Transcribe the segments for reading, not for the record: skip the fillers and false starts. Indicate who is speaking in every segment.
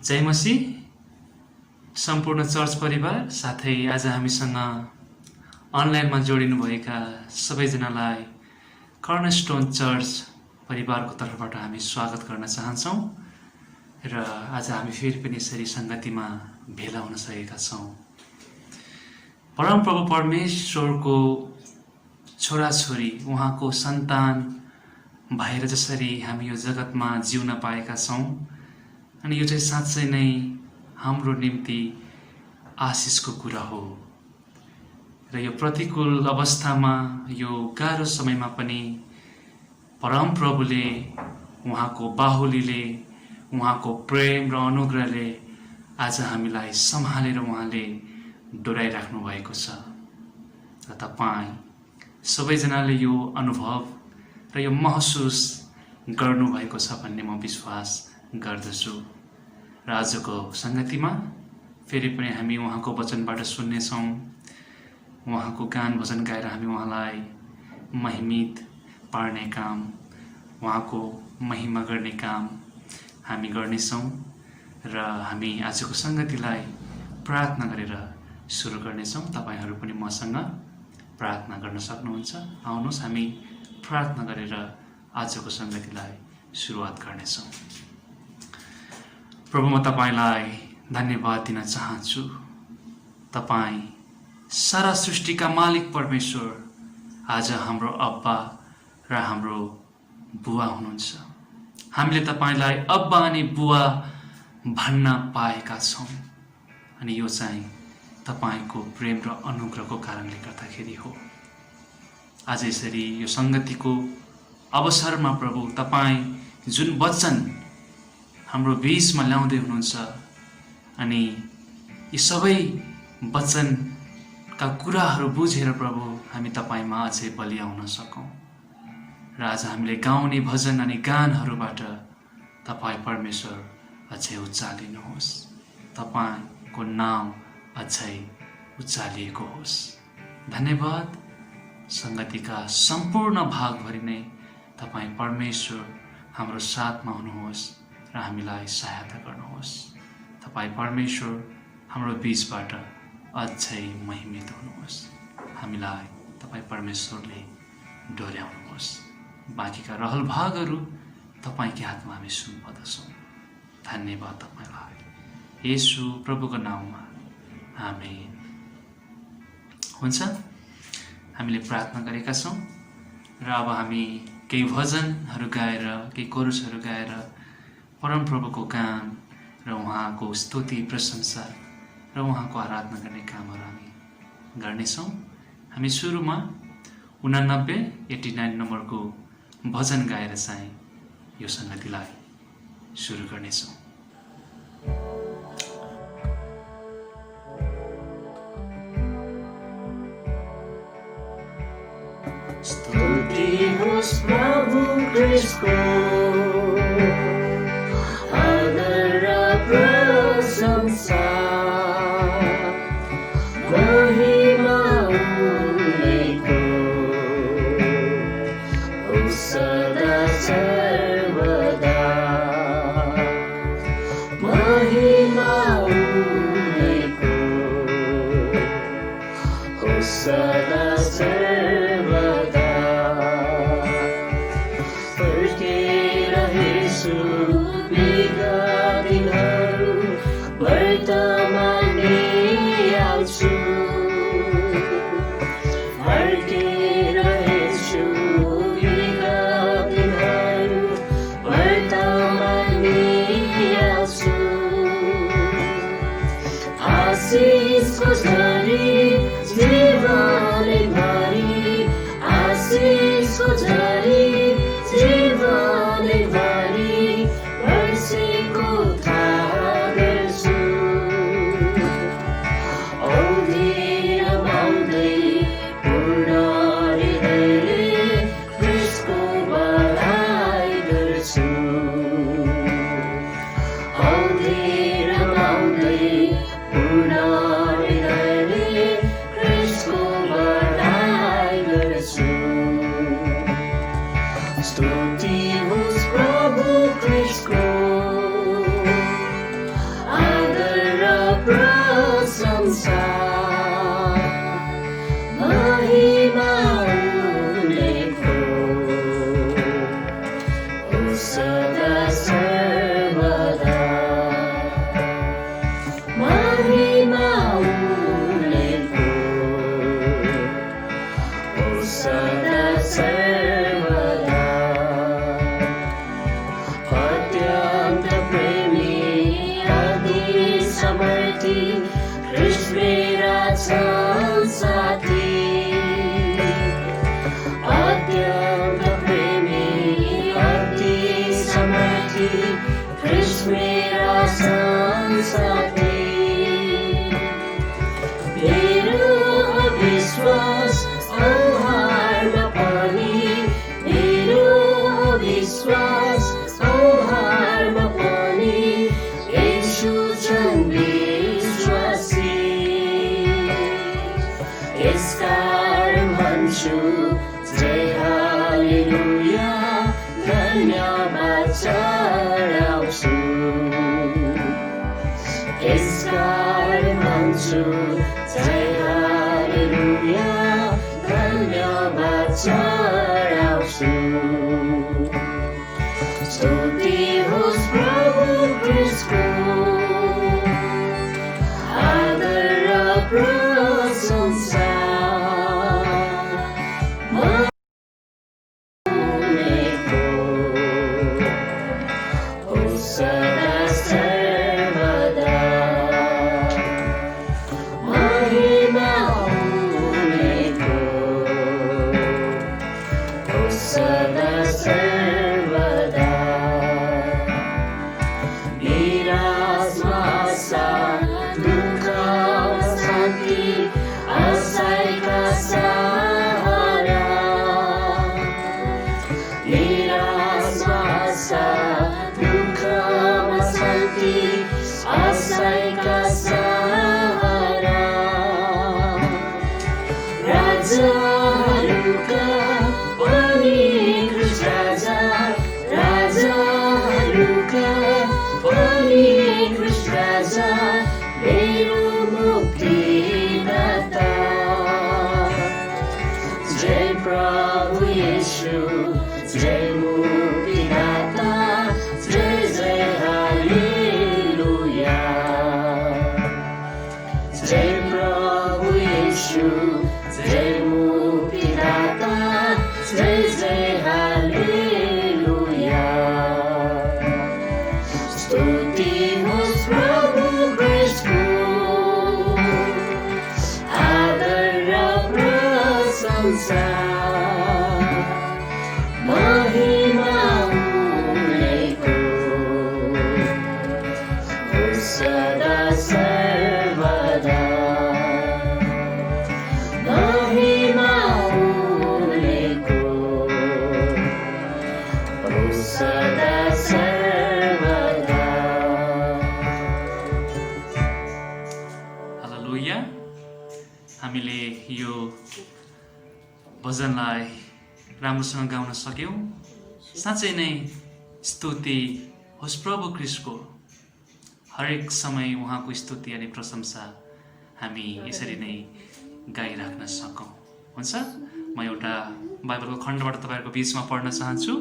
Speaker 1: जय मसीह सम्पूर्ण चर्च परिवार साथै आज हामीसँग अनलाइनमा जोडिनुभएका सबैजनालाई कर्नरस्टोन चर्च परिवारको तर्फबाट हामी स्वागत गर्न चाहन्छौँ र आज हामी फेरि पनि यसरी संगतिमा भेला हुन सकेका छौँ। परमप्रभु परमेश्वरको छोराछोरी उहाँको सन्तान भएर जसरी हामी यो जगतमा जिउन पाएका छौँ अनि यो चाहिँ साँच्चै नै हाम्रो निम्ति आशिषको कुरा हो र यो प्रतिकूल अवस्थामा यो गाह्रो समयमा पनि परमप्रभुले उहाँको बाहुलीले उहाँको प्रेम र अनुग्रहले आज हामीलाई सम्हालेर उहाँले डोराइराख्नु भएको छ र तपाईँ सबैजनाले यो अनुभव र यो महसुस गर्नुभएको छ भन्ने म विश्वास गर्दछु र आजको संगतिमा फेरि पनि हामी उहाँको वचनबाट सुन्नेछौँ। उहाँको गान भजन गाएर हामी उहाँलाई महिमित पार्ने काम, उहाँको महिमा गर्ने काम हामी गर्नेछौँ र हामी आजको संगतिलाई प्रार्थना गरेर सुरु गर्नेछौँ। तपाईहरू पनि मसँग प्रार्थना गर्न सक्नुहुन्छ। आउनुहोस् हामी प्रार्थना गरेर आजको संगतिलाई सुरुवात गर्नेछौँ। प्रभु, म तपाईलाई धन्यवाद दिन चाहन्छु। तपाईँ सारा सृष्टिका मालिक परमेश्वर आज हाम्रो अब्बा र हाम्रो बुवा हुनुहुन्छ। हामीले तपाईलाई अब्बा अनि बुवा भन्न पाएका छौँ अनि यो चाहिँ तपाईको प्रेम र अनुग्रहको कारणले गर्दाखेरि हो। आज यसरी यो संगतिको अवसरमा प्रभु तपाईँ जुन वचन हाम्रो बीचमा ल्याउँदै हुनुहुन्छ अनि यी सबै वचनका कुराहरू बुझेर प्रभु हामी तपाईमा अझै बलियाउन सकौँ र आज हामीले गाउने भजन अनि गानहरूबाट तपाईँ परमेश्वर अझै उचालिनुहोस्, तपाईँको नाम अझै उचालिएको होस्। धन्यवाद। संगतिका सम्पूर्ण भागभरि नै तपाईँ परमेश्वर हाम्रो साथमा हुनुहोस् र हामीलाई सहायता गर्नुहोस्। तपाईँ परमेश्वर हाम्रो बीचबाट अझै महिमित हुनुहोस्। हामीलाई तपाईँ परमेश्वरले डोर्याउनुहोस्। बाँकीका रहल भागहरू तपाईँकै हातमा हामी सुन्पर्दछौँ। धन्यवाद तपाईँलाई, येशू प्रभुको नाममा, आमेन। हुन्छ, हामीले प्रार्थना गरेका छौँ र अब हामी केही भजनहरू गाएर केही कोरसहरू गाएर परमप्रभुको गान र उहाँको स्तुति प्रशंसा र उहाँको आराधना गर्ने कामहरू हामी गर्नेछौँ। हामी सुरुमा 89 नम्बरको भजन गाएर चाहिँ यो संगतिलाई सुरु गर्नेछौँ।
Speaker 2: स्तुति होस् प्रभु क्रिस्टको, आदर र प्रशंसा, महिमा उनैको होस् सदा सर्वदा। महिमा उनैको होस् सदा सर्वदा। फर्केर हेर्छु बिगा दिनहरू, वर्तमानमै आउँछु। फर्केर हेर्छु बिगा दिनहरू, वर्तमानमै आउँछु। आशिषको झरी जीवनैभरि, आशिषको झरी जीवनैभरि, वर्षेको सदा सर्वदा महिमा उनैको सदा सर्वदा अत्यन्त प्रेमी अति समर्थी कृष्ण मेरा छन् साथी अत्यन्त प्रेमी अति समर्थी कृष्ण मेरा छन् साथी मेरो विश्वास औहारमा पनि मेरो विश्वास औहारमा पनि येशू छन् विश्वासी यसकारण भन्छु जय हालेलुया धन्यवाद चढाउँछु यसकारण भन्छु जय हालेलुया धन्यवाद चढाउँछु स्तुति होस् प्रभु क्रिस्टको आदर र प्रशंसा उनैको सदा सर्वदा महिमा उनैको सदा सर्वदा निराशमा आशा दुःख शान्ति आशाका सहारा निराशमा आशा दुःखमा शान्ति आशाका सहारा राजाहरूका पनि कृष्ण राजा राजाहरूका पनि कृष्ण राजा मेरो मुक्तिदाता जय प्रभु येशू जय मुक्तिदाता जय जय हालेलुया जय प्रभु येशू जय मुक्तिदाता जय जय हालेलुया स्तुति होस् प्रभु क्रिस्टको आदर र प्रशंसा महिमा उनैको सदा सर्वदा महिमा उनैको सदा सर्वदा
Speaker 1: हालेलुया हामीले यो भजनलाई राम्रोसँग गाउन सक्यौँ साँच्चै नै स्तुति होस् प्रभु क्रिस्टको हरेक समय उहाँको स्तुति अनि प्रशंसा हामी यसरी नै गाइराख्न सकौँ हुन्छ म एउटा बाइबलको खण्डबाट तपाईँहरूको बिचमा पढ्न चाहन्छु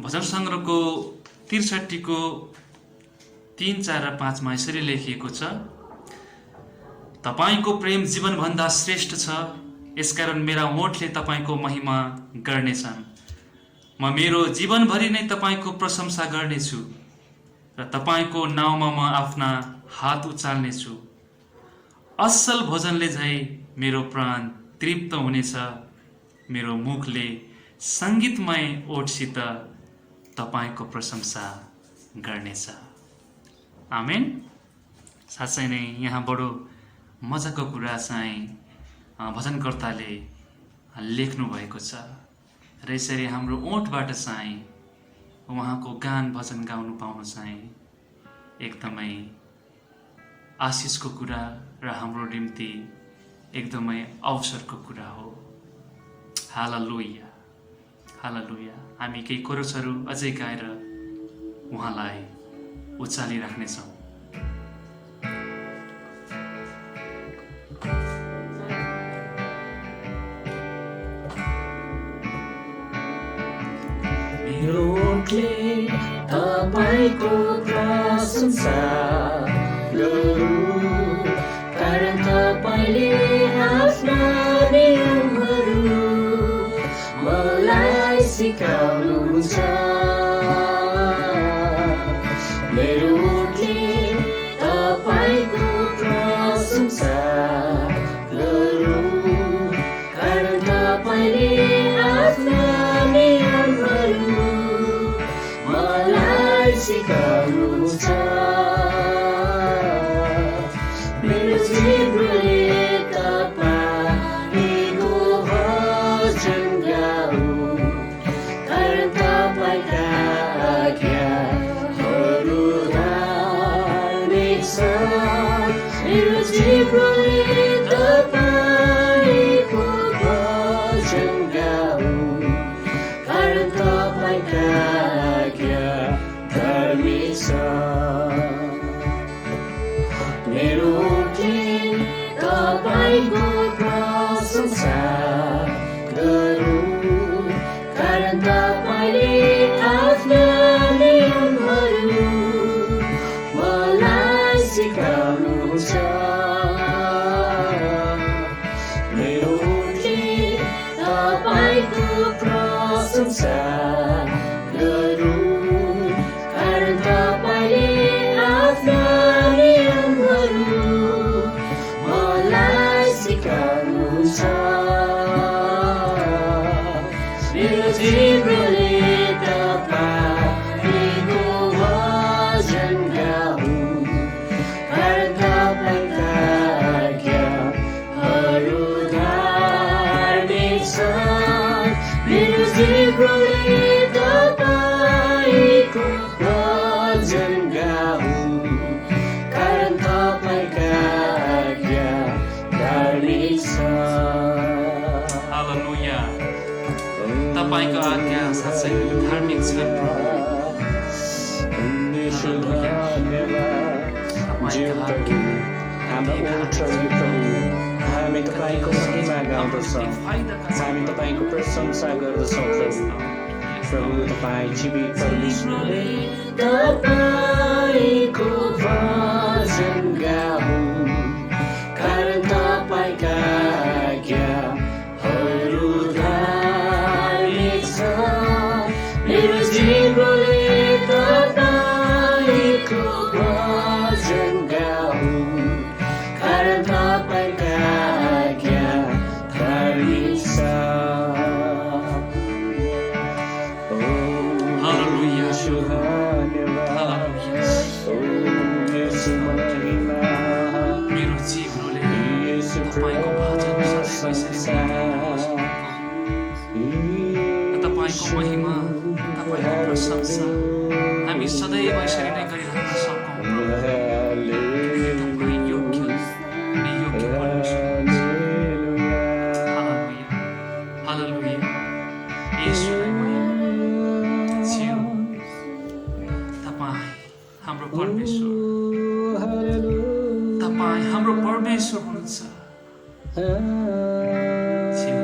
Speaker 1: भजन सङ्ग्रहको 63 को 3, 4 र 5 मा यसरी लेखिएको छ तपाईको प्रेम जीवनभन्दा श्रेष्ठ छ यसकारण मेरा ओठले तपाईको महिमा गर्नेछन् म मेरो जीवनभरि नै तपाईको प्रशंसा गर्नेछु र तपाईको नाउँमा म आफ्ना हात उचाल्नेछु असल भोजनले झै मेरो प्राण तृप्त हुनेछ मेरो मुखले संगीतमय ओठसित तपाईको प्रशंसा गर्नेछ आमेन साँच्चै नै यहाँ बडो मजाको कुरा चाहिँ भजनकर्ताले लेख्नु भएको छ र यसरी हाम्रो ओठबाट चाहिँ उहाँको गान भजन गाउनु पाउनु चाहिँ एकदमै आशिषको कुरा र हाम्रो निम्ति एकदमै अवसरको कुरा हो हालेलुया हालेलुया हामी केही कोरसहरू अझै गाएर उहाँलाई उचालिराख्नेछौँ
Speaker 2: मेरो ओठले तपाईँको प्रशंसा गरौँ, कारण तपाईँले आफ्ना नियमहरू मलाई सिकाउनुहुन्छ। मेरो ओठले तपाईँको प्रशंसा गरौँ, कारण तपाईँले आफ्ना नियमहरू मलाई सिकाउनुहुन्छ। मेरो जिब्रोले तपाईँको भजन गाउँ, कारण तपाईँका आज्ञाहरू धार्मिक छन्। मेरो जिब्रोले तपाईँको भजन गाउँ, कारण तपाईँका आज्ञा धार्मिक छन्। मेरो ओठले तपाईँको प्रशंसा गरौँ, कारण तपाईँले आफ्ना नियमहरू मलाई सिकाउनुहुन्छ। मेरो ओठले तपाईँको प्रशंसा गरौँ, कारण तपाईँले आफ्ना नियमहरू मलाई सिकाउनुहुन्छ। मेरो जिब्रोले तपाईँको भजन गाउँ, कारण तपाईँका आज्ञाहरू धार्मिक छन्। मेरो जिब्रोले तपाईँको भजन गाउँ, कारण तपाईँका आज्ञा धार्मिक छन्।
Speaker 1: हालेलुया। तपाईँको आज्ञा साँच्चै धार्मिक छ प्रभु।
Speaker 2: हाम्रो ओठहरू प्रभु, हामी तपाईँको महिमा गाउँदछौँ, हामी तपाईँको प्रशंसा गर्दछौँ प्रभु। प्रभु तपाईँ जीवित परमेश्वर, तपाईँको भजन गाउँ, कारण तपाईँका आज्ञाहरू धार्मिक छन्। मेरो जिब्रोले तपाईँको भजन गाउँ, कारण तपाईँका आज्ञा धार्मिक छन्।
Speaker 1: हालेलुया। मेरो जिब्रोले तपाईँको भजन तपाईँको महिमा, तपाईँको प्रशंसा हामी सदैव यसरी नै गरिरहन सकौँ। तपाईँ योग्य अनि योग्य परमेश्वर हुनुहुन्छ। हालेलुया, हालेलुया। येशूलाई महिमा छियो। तपाईँ हाम्रो परमेश्वर, तपाईँ हाम्रो परमेश्वर हुनुहुन्छ। छियो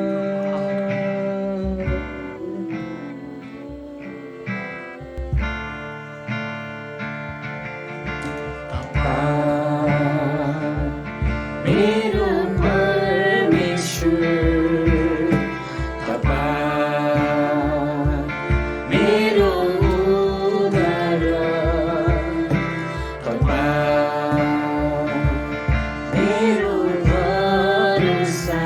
Speaker 2: मेरो परमेश्वर, तपाईँ मेरो उद्धारक, तपाईँ मेरो भरोसा,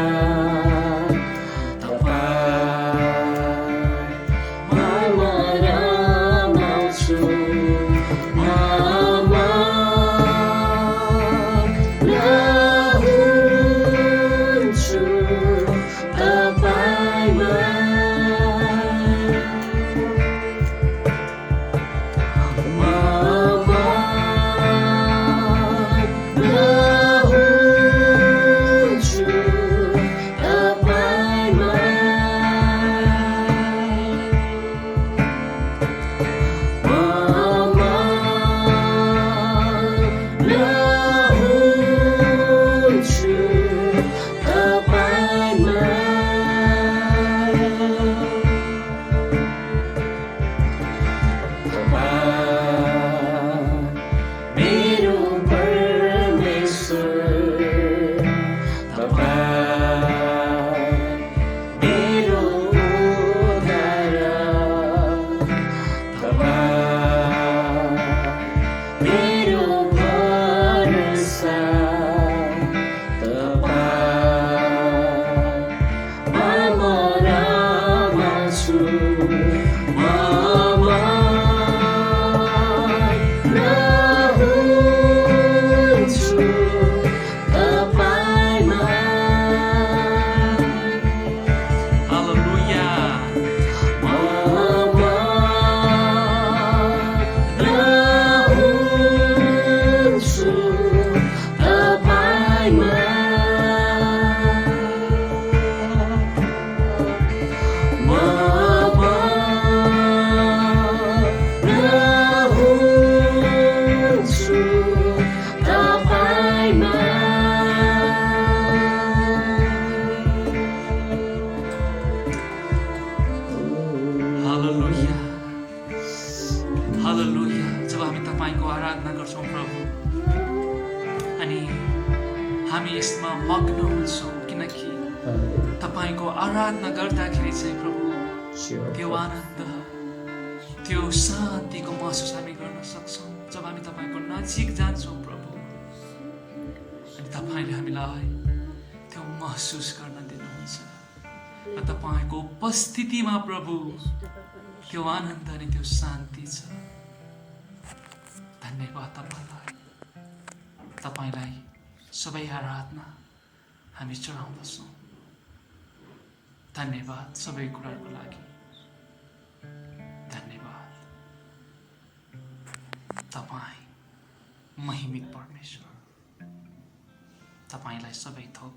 Speaker 1: हालेलुया। जब हामी तपाईको आराधना गर्छौं प्रभु अनि हामी यसमा मग्न हुन्छौं, किनकि तपाईको आराधना गर्दाखेरि चाहिँ प्रभु त्यो आनन्द, त्यो शान्तिको महसुस हामी गर्न सक्छौं। जब हामी तपाईको नजिक जान्छौं प्रभु अनि तपाईले हामीलाई त्यो महसुस गर्न दिनुहुन्छ र तपाईको उपस्थितिमा प्रभु त्यो आनन्द अनि त्यो शान्ति छ। धन्यवाद तपाईलाई सबै आराधना हामी चढाउँदछौँ। धन्यवाद सबै कुराको लागि, धन्यवाद। तपाईँ महिमित परमेश्वर, तपाईलाई सबै थोक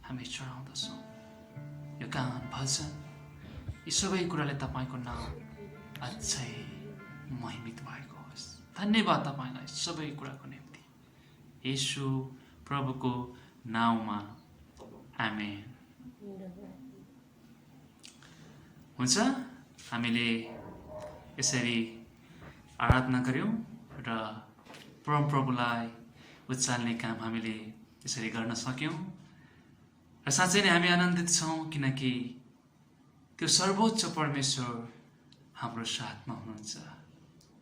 Speaker 1: हामी चढाउँदछौँ। यो गान भजन यी सबै कुराले तपाईको नाम अझै महिमित भएको होस्। धन्यवाद तपाईलाई सबै कुराको निम्ति, येशू प्रभुको नाउँमा, आमेन। हुन्छ, हामीले यसरी आराधना गर्यौं र परमप्रभुलाई उचाल्ने काम हामीले यसरी गर्न सक्यौं र साँच्चै नै हामी आनन्दित छौं, किनकि त्यो सर्वोच्च परमेश्वर हाम्रो साथमा हुनुहुन्छ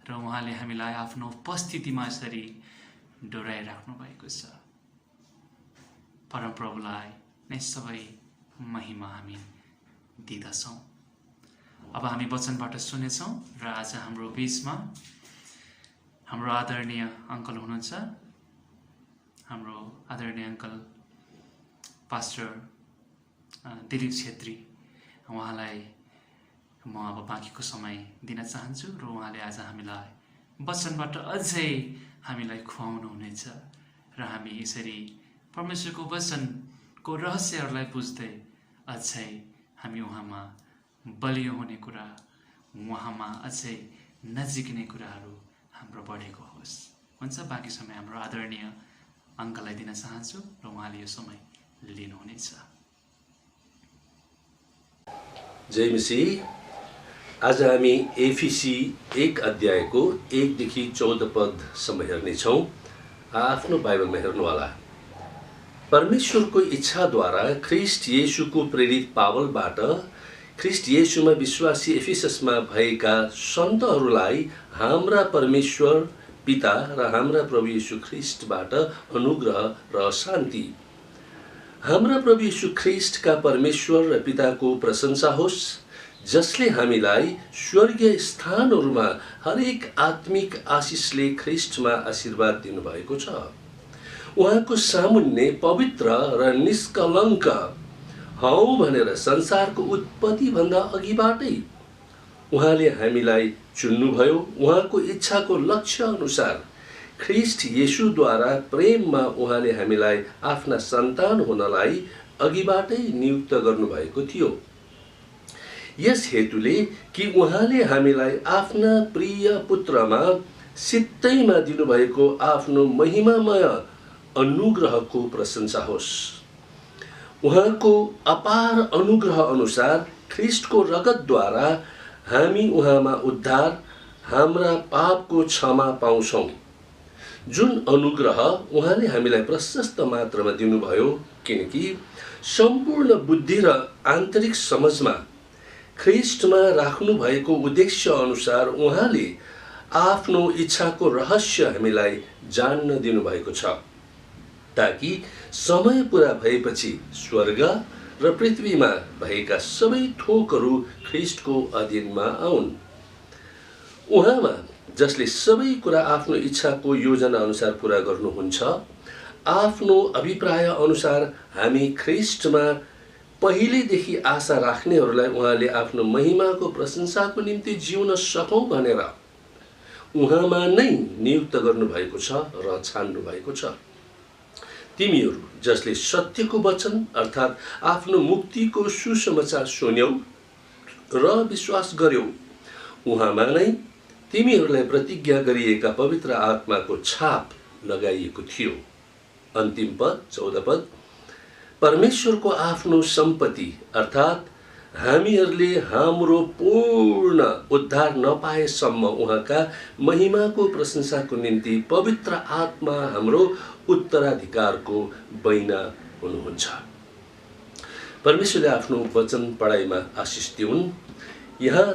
Speaker 1: र उहाँले हामीलाई आफ्नो उपस्थितिमा यसरी डोराइराख्नु भएको छ। परमप्रभुलाई नै सबै महिमा हामी दिदछौं। अब हामी वचनबाट सुनेछौं र आज हाम्रो बीचमा हाम्रो आदरणीय अङ्कल हुनुहुन्छ। हाम्रो आदरणीय अङ्कल पास्टर दिलीप छेत्री, उहाँलाई म अब बाँकीको समय दिन चाहन्छु र उहाँले आज हामीलाई वचनबाट अझै हामीलाई खुवाउनु हुनेछ र हामी यसरी परमेश्वरको वचनको रहस्यहरूलाई बुझ्दै अझै हामी उहाँमा बलियो हुने कुरा, उहाँमा अझै नजिक्ने कुराहरू हाम्रो बढेको होस्। हुन्छ, बाँकी समय हाम्रो आदरणीय अङ्कललाई दिन चाहन्छु र उहाँले यो समय लिनुहुनेछ।
Speaker 3: जय मसीह। आज हामी एफिसी 1 अध्यायको 1 देखि 14 पदसम्म हेर्नेछौँ। आफ्नो बाइबलमा हेर्नुहोला। परमेश्वरको इच्छाद्वारा ख्रिस्ट येशूको प्रेरित पावलबाट ख्रिस्ट येशूमा विश्वासी एफिससमा भएका सन्तहरूलाई हाम्रा परमेश्वर पिता र हाम्रा प्रभु येशू ख्रिस्टबाट अनुग्रह र शान्ति। हाम्रा प्रभु येशू ख्रिस्टका परमेश्वर र पिताको प्रशंसा होस्, जसले हामीलाई स्वर्गीय स्थानहरूमा हरेक आत्मिक आशिषले ख्रिस्टमा आशीर्वाद दिनुभएको छ। उहाँको सामुन्ने पवित्र र निष्कलङ्क हौ भनेर संसारको उत्पत्ति भन्दा अघिबाटै उहाँले हामीलाई चुन्नुभयो। उहाँको इच्छाको लक्ष्य अनुसार ख्रिस्ट येशूद्वारा प्रेममा उहाँले हामीलाई आफ्ना सन्तान हुनलाई अघिबाटै नियुक्त गर्नुभएको थियो। यस हेतुले कि उहाँले हामीलाई आफ्ना प्रिय पुत्रमा सित्तैमा दिनुभएको आफ्नो महिमामय अनुग्रहको प्रशंसा होस्। उहाँको अपार अनुग्रह अनुसार ख्रिस्टको रगतद्वारा हामी उहाँमा उद्धार, हाम्रा पापको क्षमा पाउँछौँ। जुन अनुग्रह उहाँले हामीलाई प्रशस्त मात्रामा दिनुभयो, किनकि सम्पूर्ण बुद्धि र आन्तरिक समझमा ख्रिस्टमा राख्नु भएको उद्देश्य अनुसार उहाँले आफ्नो इच्छाको रहस्य हामीलाई जान्न दिनुभएको छ, ताकि समय पुरा भएपछि स्वर्ग र पृथ्वीमा भएका सबै थोकहरू ख्रिस्टको अधीनमा आउन्। उहाँमा जसले सबै कुरा आफ्नो इच्छाको योजना अनुसार पुरा गर्नुहुन्छ, आफ्नो अभिप्राय अनुसार हामी ख्रिस्टमा पहिलेदेखि आशा राख्नेहरूलाई उहाँले आफ्नो महिमाको प्रशंसाको निम्ति जिउन सकौँ भनेर उहाँमा नै नियुक्त गर्नुभएको छ र छान्नु भएको छ। तिमीहरू जसले सत्यको वचन अर्थात् आफ्नो मुक्तिको सुसमाचार सुन्यौ र विश्वास गर्यौ, उहाँमा नै तिमीहरूलाई प्रतिज्ञा गरिएका पवित्र आत्माको छाप लगाइएको थियो। अन्तिम पद 14 पद, परमेश्वरको आफ्नो सम्पत्ति अर्थात् हामीहरूले हाम्रो पूर्ण उद्धार नपाएसम्म उहाँका महिमाको प्रशंसाको निम्ति पवित्र आत्मा हाम्रो उत्तराधिकारको बैना हुनुहुन्छ। परमेश्वरले आफ्नो वचन पढाइमा आशिष दिउन्। यहाँ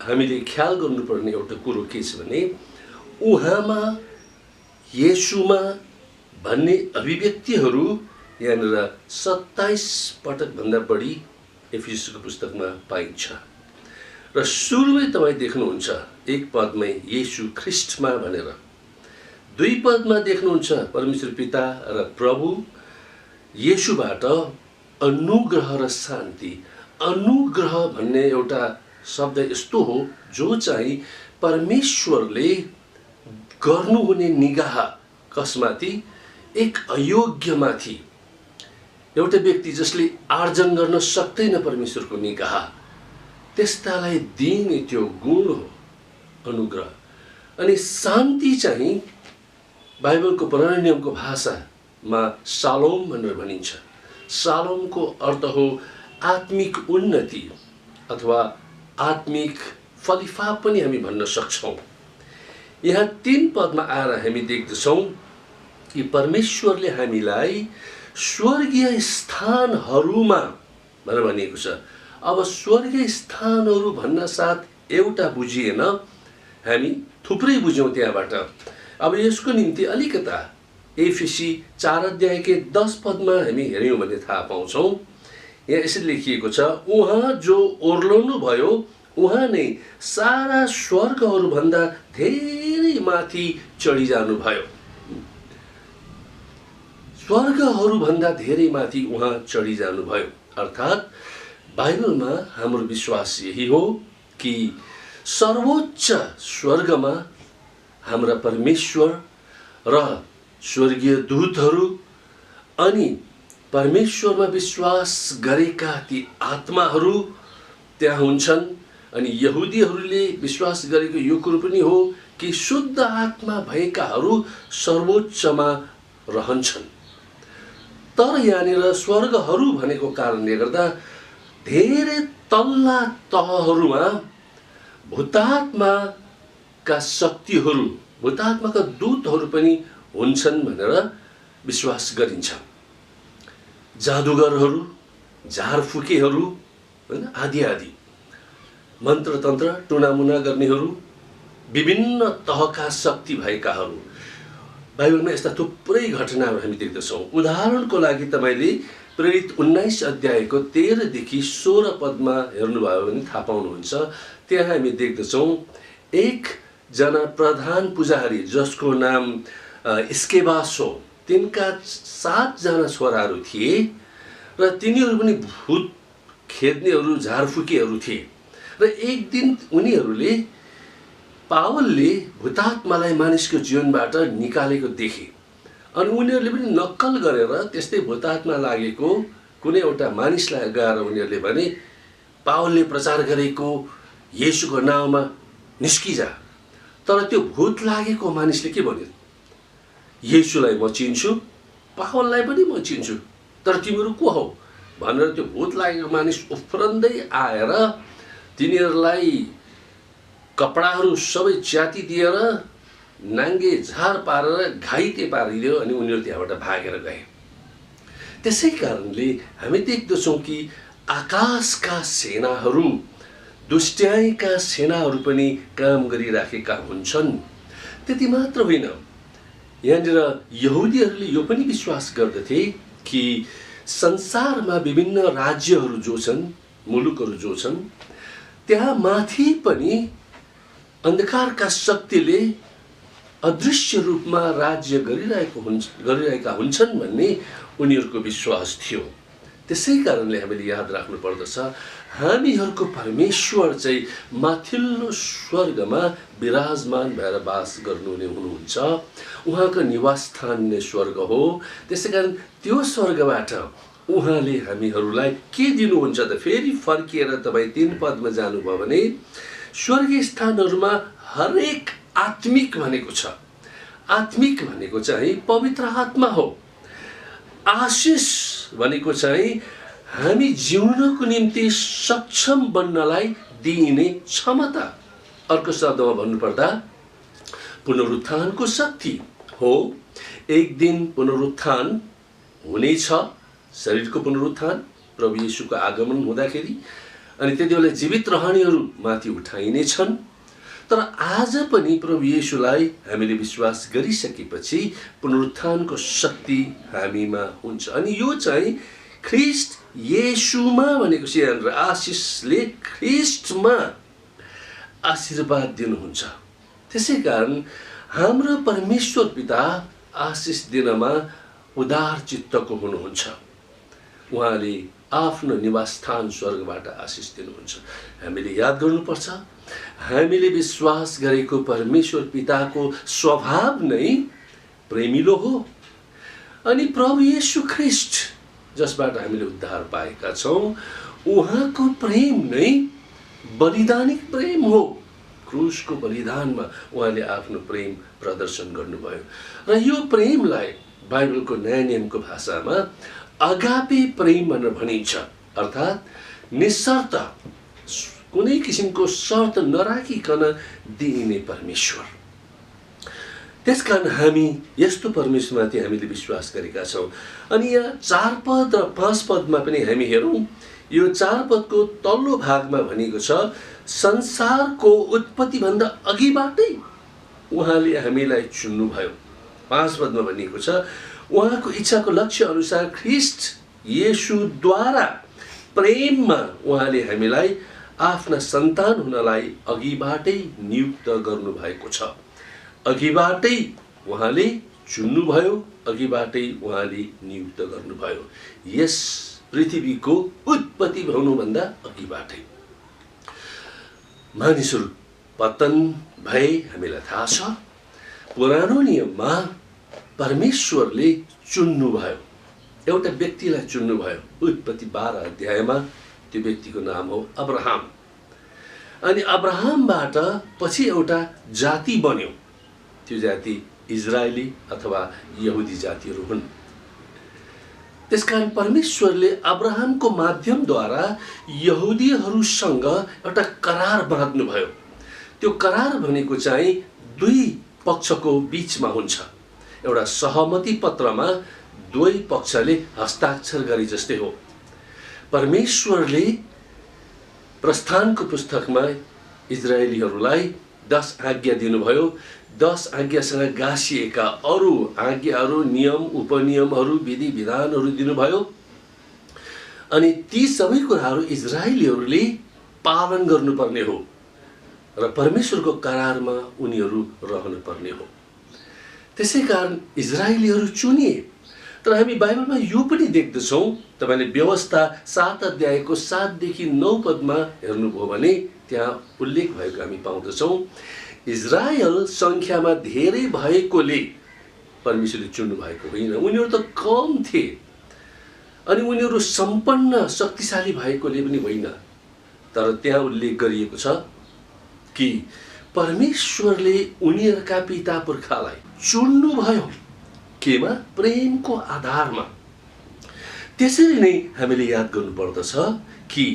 Speaker 3: हामीले ख्याल गर्नुपर्ने एउटा कुरो के छ भने उहाँमा येशूमा भन्ने अभिव्यक्तिहरू यहाँनिर 27 पटकभन्दा बढी एफिसीको पुस्तकमा पाइन्छ। र सुरुमै तपाईँ देख्नुहुन्छ 1 पदमै येशू ख्रिस्टमा भनेर, 2 पदमा देख्नुहुन्छ परमेश्वर पिता र प्रभु येशूबाट अनुग्रह र शान्ति। अनुग्रह भन्ने एउटा शब्द यस्तो हो जो चाहिँ परमेश्वरले गर्नुहुने निगाह कसमाथि? एक अयोग्यमाथि, एउटा व्यक्ति जसले आर्जन गर्न सक्दैन परमेश्वरको निगाह, त्यस्तालाई दिइने त्यो गुण हो अनुग्रह। अनि शान्ति चाहिँ बाइबलको पुरानो नियमको भाषामा शालोम भनेर भनिन्छ। शालोमको अर्थ हो आत्मिक उन्नति अथवा आत्मिक फलिफाप पनि हामी भन्न सक्छौँ। यहाँ 3 पदमा आएर हामी देख्दछौँ कि परमेश्वरले हामीलाई स्वर्गीय स्थानहरूमा भनेर भनिएको छ। अब स्वर्गीय स्थानहरू भन्न साथ एउटा बुझिएन, हामी थुप्रै बुझ्यौँ त्यहाँबाट। अब यसको निम्ति अलिकता एफिसी 4 अध्यायकै 10 पदमा हामी हेऱ्यौँ भने थाहा पाउँछौँ। यहाँ यसरी लेखिएको छ, उहाँ जो ओर्लनु भयो उहाँ नै सारा स्वर्गहरूभन्दा धेरै माथि चढिजानु भयो। स्वर्गहरूभन्दा धेरै माथि उहाँ चढिजानु भयो। अर्थात् बाइबलमा हाम्रो विश्वास यही हो कि सर्वोच्च स्वर्गमा हाम्रा परमेश्वर र स्वर्गीय दूतहरू अनि परमेश्वरमा विश्वास गरेका ती आत्माहरू त्यहाँ हुन्छन्। अनि यहुदीहरूले विश्वास गरेको यो कुरो पनि हो कि शुद्ध आत्मा भएकाहरू सर्वोच्चमा रहन्छन्। तर यहाँनिर स्वर्गहरू भनेको कारणले गर्दा धेरै तल्ला तहहरूमा भूतात्माका शक्तिहरू, भूतात्माका दूतहरू पनि हुन्छन् भनेर विश्वास गरिन्छ। जादुगरहरू, झारफुकेहरू, हैन, आदि आदि, मन्त्रतन्त्र टुनामुना गर्नेहरू, विभिन्न तहका शक्ति भएकाहरू। बाइबलमा यस्ता थुप्रै घटनाहरू हामी देख्दछौँ। उदाहरणको लागि तपाईँले प्रेरित 19 अध्यायको 13 देखि 16 पदमा हेर्नुभयो भने थाहा पाउनुहुन्छ। त्यहाँ हामी देख्दछौँ एकजना प्रधान पुजारी जसको नाम स्केबास हो, तिनका 7 जना छोराहरू थिए र तिनीहरू पनि भूत खेद्नेहरू, झारफुकेहरू थिए। र एक दिन उनीहरूले पावलले भूतात्मालाई मानिसको जीवनबाट निकालेको देखे अनि उनीहरूले पनि नक्कल गरेर त्यस्तै भूतात्मा लागेको कुनै एउटा मानिसलाई गएर उनीहरूले भने पावलले प्रचार गरेको येशूको नाउँमा निस्किजा। तर त्यो भूत लागेको मानिसले के भन्यो? येशूलाई म चिन्छु, पावललाई पनि म चिन्छु, तर तिमीहरू को हौ भनेर त्यो भूत लागेको मानिस उफ्रन्दै आएर तिनीहरूलाई कपडाहरू सबै च्याति दिएर नाङ्गे झार पारेर घाइते पारिदियो अनि उनीहरू त्यहाँबाट भागेर गए। त्यसै कारणले हामी देख्दछौँ कि आकाशका सेनाहरू, दुष्ट्याइका सेनाहरू पनि काम गरिराखेका हुन्छन्। त्यति मात्र होइन, यहाँनिर यहुदीहरूले यो पनि विश्वास गर्दथे कि संसारमा विभिन्न राज्यहरू जो छन्, मुलुकहरू जो छन्, त्यहाँ माथि पनि अन्धकारका शक्तिले अदृश्य रूपमा राज्य गरिरहेका हुन्छन् भन्ने उनीहरूको विश्वास थियो। त्यसै कारणले हामीले याद राख्नु पर्दछ, हामीहरूको परमेश्वर चाहिँ माथिल्लो स्वर्गमा विराजमान भएर बास गर्नुहुने हुनुहुन्छ। उहाँको निवास स्थान नै स्वर्ग हो। त्यसै कारण त्यो स्वर्गबाट उहाँले हामीहरूलाई के दिनुहुन्छ त? फेरि फर्किएर तपाईँ 3 पदमा जानुभयो भने स्वर्गीय स्थानहरूमा हरेक आत्मिक भनेको छ। आत्मिक भनेको चाहिँ पवित्र आत्मा हो। आशिष भनेको चाहिँ हामी जिउनको निम्ति सक्षम बन्नलाई दिइने क्षमता। अर्को शब्दमा भन्नुपर्दा पुनरुत्थानको शक्ति हो। एक दिन पुनरुत्थान हुनेछ, शरीरको पुनरुत्थान, प्रभु येशूको आगमन हुँदाखेरि, अनि त्यति बेला जीवित रहनेहरू माथि उठाइनेछन्। तर आज पनि प्रभु येशूलाई हामीले विश्वास गरिसकेपछि पुनरुत्थानको शक्ति हामीमा हुन्छ। अनि यो चाहिँ ख्रीष्ट येशूमा भनेको चाहिँ आशिषले ख्रीष्टमा आशीर्वाद दिनुहुन्छ। त्यसै कारण हाम्रो परमेश्वर पिता आशिष दिनमा उदार चित्तको हुनुहुन्छ। उहाँले आफ्नो निवासस्थान स्वर्गबाट आशिष दिनुहुन्छ। हामीले याद गर्नुपर्छ, हामीले विश्वास गरेको परमेश्वर पिताको स्वभाव नै प्रेमिलो हो। अनि प्रभु येशू ख्रीष्ट जसबाट हामीले उद्धार पाएका छौँ, उहाँको प्रेम नै बलिदानिक प्रेम हो। क्रुसको बलिदानमा उहाँले आफ्नो प्रेम प्रदर्शन गर्नुभयो र यो प्रेमलाई बाइबलको नयाँ नियमको भाषामा अगापे प्रेम भनेर भनिन्छ। अर्थात् निशर्त, कुनै किसिमको शर्त नराखिकन दिइने परमेश्वर। त्यसकारण हामी यस्तो परमेश्वरमाथि हामीले विश्वास गरेका छौँ। अनि यहाँ 4 पद र 5 पदमा पनि हामी हेरौँ। यो 4 पदको तल्लो भागमा भनेको छ, संसारको उत्पत्तिभन्दा अघिबाटै उहाँले हामीलाई चुन्नुभयो। 5 पदमा भनिएको छ, उहाँको इच्छाको लक्ष्य अनुसार ख्रीष्ट येशूद्वारा प्रेममा उहाँले हामीलाई आफ्ना सन्तान हुनलाई अघिबाटै नियुक्त गर्नुभएको छ। अघिबाटै उहाँले चुन्नुभयो, अघिबाटै उहाँले नियुक्त गर्नुभयो। यस पृथ्वीको उत्पत्ति हुनुभन्दा अघिबाटै मानिसहरू पतन भए हामीलाई थाहा छ। पुरानो नियममा परमेश्वरले चुन्नुभयो, एउटा व्यक्तिलाई चुन्नुभयो। उत्पत्ति 12 अध्यायमा त्यो व्यक्तिको नाम हो अब्राहम। अनि अब्राहमबाट पछि एउटा जाति बन्यो। त्यो जाति इजरायली अथवा यहुदी जातिहरू हुन्। त्यसकारण परमेश्वरले अब्राहमको माध्यमद्वारा यहुदीहरूसँग एउटा करार बाँध्नुभयो। त्यो करार भनेको चाहिँ 2 पक्षको बीचमा हुन्छ। एउटा सहमति पत्रमा 2 पक्षले हस्ताक्षर गरे जस्तै हो। परमेश्वरले प्रस्थानको पुस्तकमा इजरायलीहरूलाई 10 आज्ञा दिनुभयो। 10 आज्ञासँग गाँसिएका अरू आज्ञाहरू, नियम, उपनियमहरू, विधि विधानहरू दिनुभयो। अनि ती सबै कुराहरू इजरायलीहरूले पालन गर्नुपर्ने हो र परमेश्वरको करारमा उनीहरू रहनुपर्ने हो। त्यसै कारण इजरायलीहरू चुनिए। तर हामी बाइबलमा यो पनि देख्दछौँ, तपाईँले व्यवस्था 7 अध्यायको 7 देखि 9 पदमा हेर्नुभयो भने त्यहाँ उल्लेख भएको हामी पाउँदछौँ, इजरायल सङ्ख्यामा धेरै भएकोले परमेश्वरले चुन्नु भएको होइन। उनीहरू त कम थिए अनि उनीहरू सम्पन्न शक्तिशाली भएकोले पनि होइन। तर त्यहाँ उल्लेख गरिएको छ कि परमेश्वरले उनीहरूका पिता पुर्खालाई चुन्नुभयो। केमा? प्रेमको आधारमा। त्यसरी नै हामीले याद गर्नुपर्दछ कि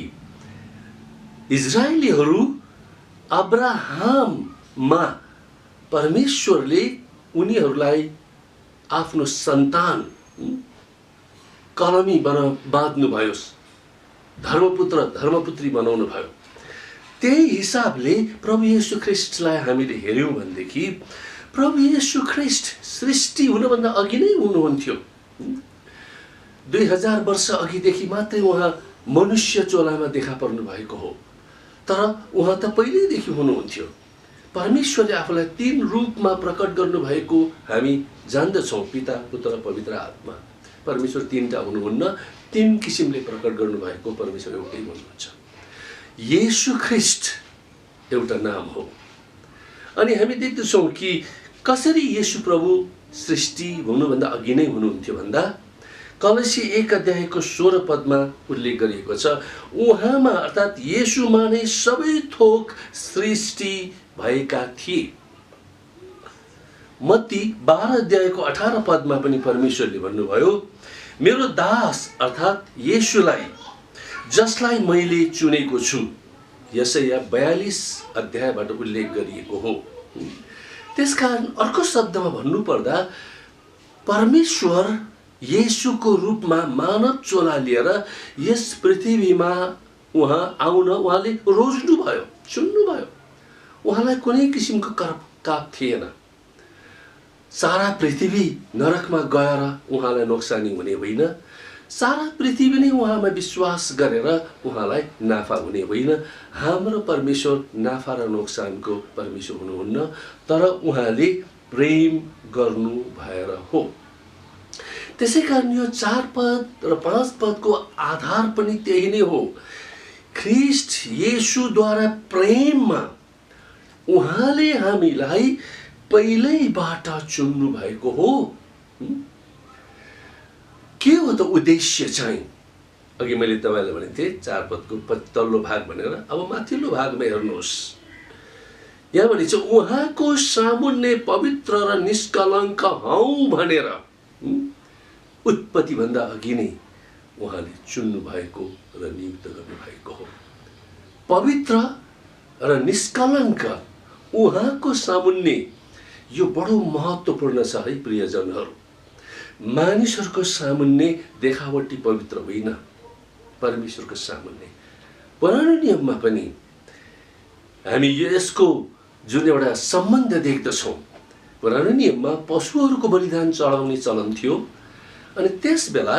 Speaker 3: इजरायलीहरू अब्राहममा परमेश्वरले उनीहरूलाई आफ्नो सन्तान कलमी बाँध्नुभयो, धर्मपुत्र धर्मपुत्री बनाउनु भयो। त्यही हिसाबले प्रभु येशू ख्रीष्टलाई हामीले हेर्यौँ भनेदेखि प्रभु येशू ख्रीष्ट सृष्टि हुनुभन्दा अघि नै हुनुहुन्थ्यो। 2000 वर्ष अघिदेखि मात्रै उहाँ मनुष्य चोलामा देखा पर्नु भएको हो। तर उहाँ त पहिल्यैदेखि हुनुहुन्थ्यो। परमेश्वरले आफूलाई 3 रूपमा प्रकट गर्नुभएको हामी जान्दछौँ, पिता, पुत्र, पवित्र आत्मा। परमेश्वर 3टा हुनुहुन्न, 3 किसिमले प्रकट गर्नुभएको परमेश्वर एउटै हुनुहुन्छ। येशू ख्रीष्ट एउटा नाम हो। अनि हामी देख्दछौँ कि कसरी येशू प्रभु सृष्टि हुनुभन्दा अघि नै हुनुहुन्थ्यो भन्दा कलसी 1 अध्यायको 16 पदमा उल्लेख गरिएको छ, उहाँमा अर्थात् येशूमा नै सबै थोक सृष्टि भएका थिए। मत्ती 12 अध्यायको 18 पदमा पनि परमेश्वरले भन्नुभयो, मेरो दास अर्थात् येशूलाई जसलाई मैले चुनेको छु, यसैया 42 अध्यायबाट उल्लेख गरिएको हो। त्यसकारण अर्को शब्दमा भन्नुपर्दा परमेश्वर येशूको रूपमा मानव चोला लिएर यस पृथ्वीमा उहाँ आउन उहाँले रोज्नुभयो, चुन्नुभयो। उहाँलाई कुनै किसिमको काप थिएन। सारा पृथ्वी नरकमा गएर उहाँलाई नोक्सानी हुने होइन, सारा पृथ्वी नै उहाँमा विश्वास गरेर उहाँलाई नाफा हुने होइन। हाम्रो परमेश्वर नाफा र नोक्सानको परमेश्वर हुनुहुन्न, तर उहाँले प्रेम गर्नु भएर हो। त्यसै कारण यो 4 पद र 5 पदको आधार पनि त्यही नै हो। ख्रीष्ट येशूद्वारा प्रेममा उहाँले हामीलाई पहिल्यैबाट चुन्नु भएको हो। के हो त उद्देश्य चाहिँ? अघि मैले तपाईलाई भनेको थिएँ 4 पदको तल्लो भाग भनेर, अब माथिल्लो भागमा हेर्नुहोस्। यहाँ भनिन्छ उहाँको सामुन्ने पवित्र र निष्कलङ्क हौँ भनेर उत्पत्ति भन्दा अघि नै उहाँले चुन्नु भएको र नियुक्त गर्नु भएको हो। पवित्र र निष्कलङ्क उहाँको सामुन्ने, यो बडो महत्त्वपूर्ण छ है प्रियजनहरू। मानिसहरूको सामुन्ने देखावटी पवित्र होइन, परमेश्वरको सामुन्ने। पुरानो नियममा पनि हामी यसको जुन एउटा सम्बन्ध देख्दछौँ। पुरानो नियममा पशुहरूको बलिदान चढाउने चलन थियो, अनि त्यस बेला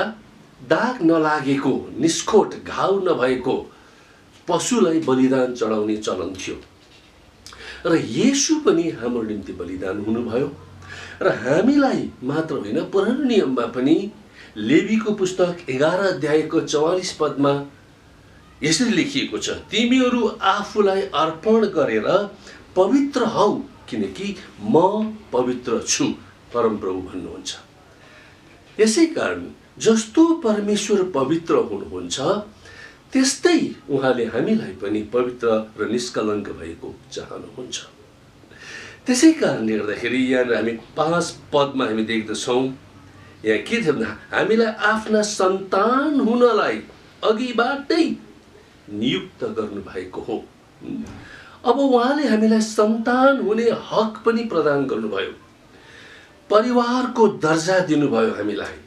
Speaker 3: दाग नलागेको, निस्खोट घाउ नभएको पशुलाई बलिदान चढाउने चलन थियो। र येशू पनि हाम्रो निम्ति बलिदान हुनुभयो। र हामीलाई मात्र होइन, पुरानो नियममा पनि लेवीको पुस्तक 11 अध्यायको 44 पदमा यसरी लेखिएको छ, तिमीहरू आफूलाई अर्पण गरेर पवित्र हौ किनकि म पवित्र छु, परमप्रभु भन्नुहुन्छ। यसै कारण जस्तो परमेश्वर पवित्र हुनुहुन्छ त्यस्तै उहाँले हामीलाई पनि पवित्र र निष्कलङ्क भएको चाहनुहुन्छ। त्यसै कारणले गर्दाखेरि यहाँ हामी 5 पदमा हामी देख्दछौँ, यहाँ के थियो भन्दा हामीलाई आफ्ना सन्तान हुनलाई अघिबाटै नियुक्त गर्नु भएको हो। अब उहाँले हामीलाई सन्तान हुने हक पनि प्रदान गर्नुभयो, परिवारको दर्जा दिनुभयो हामीलाई।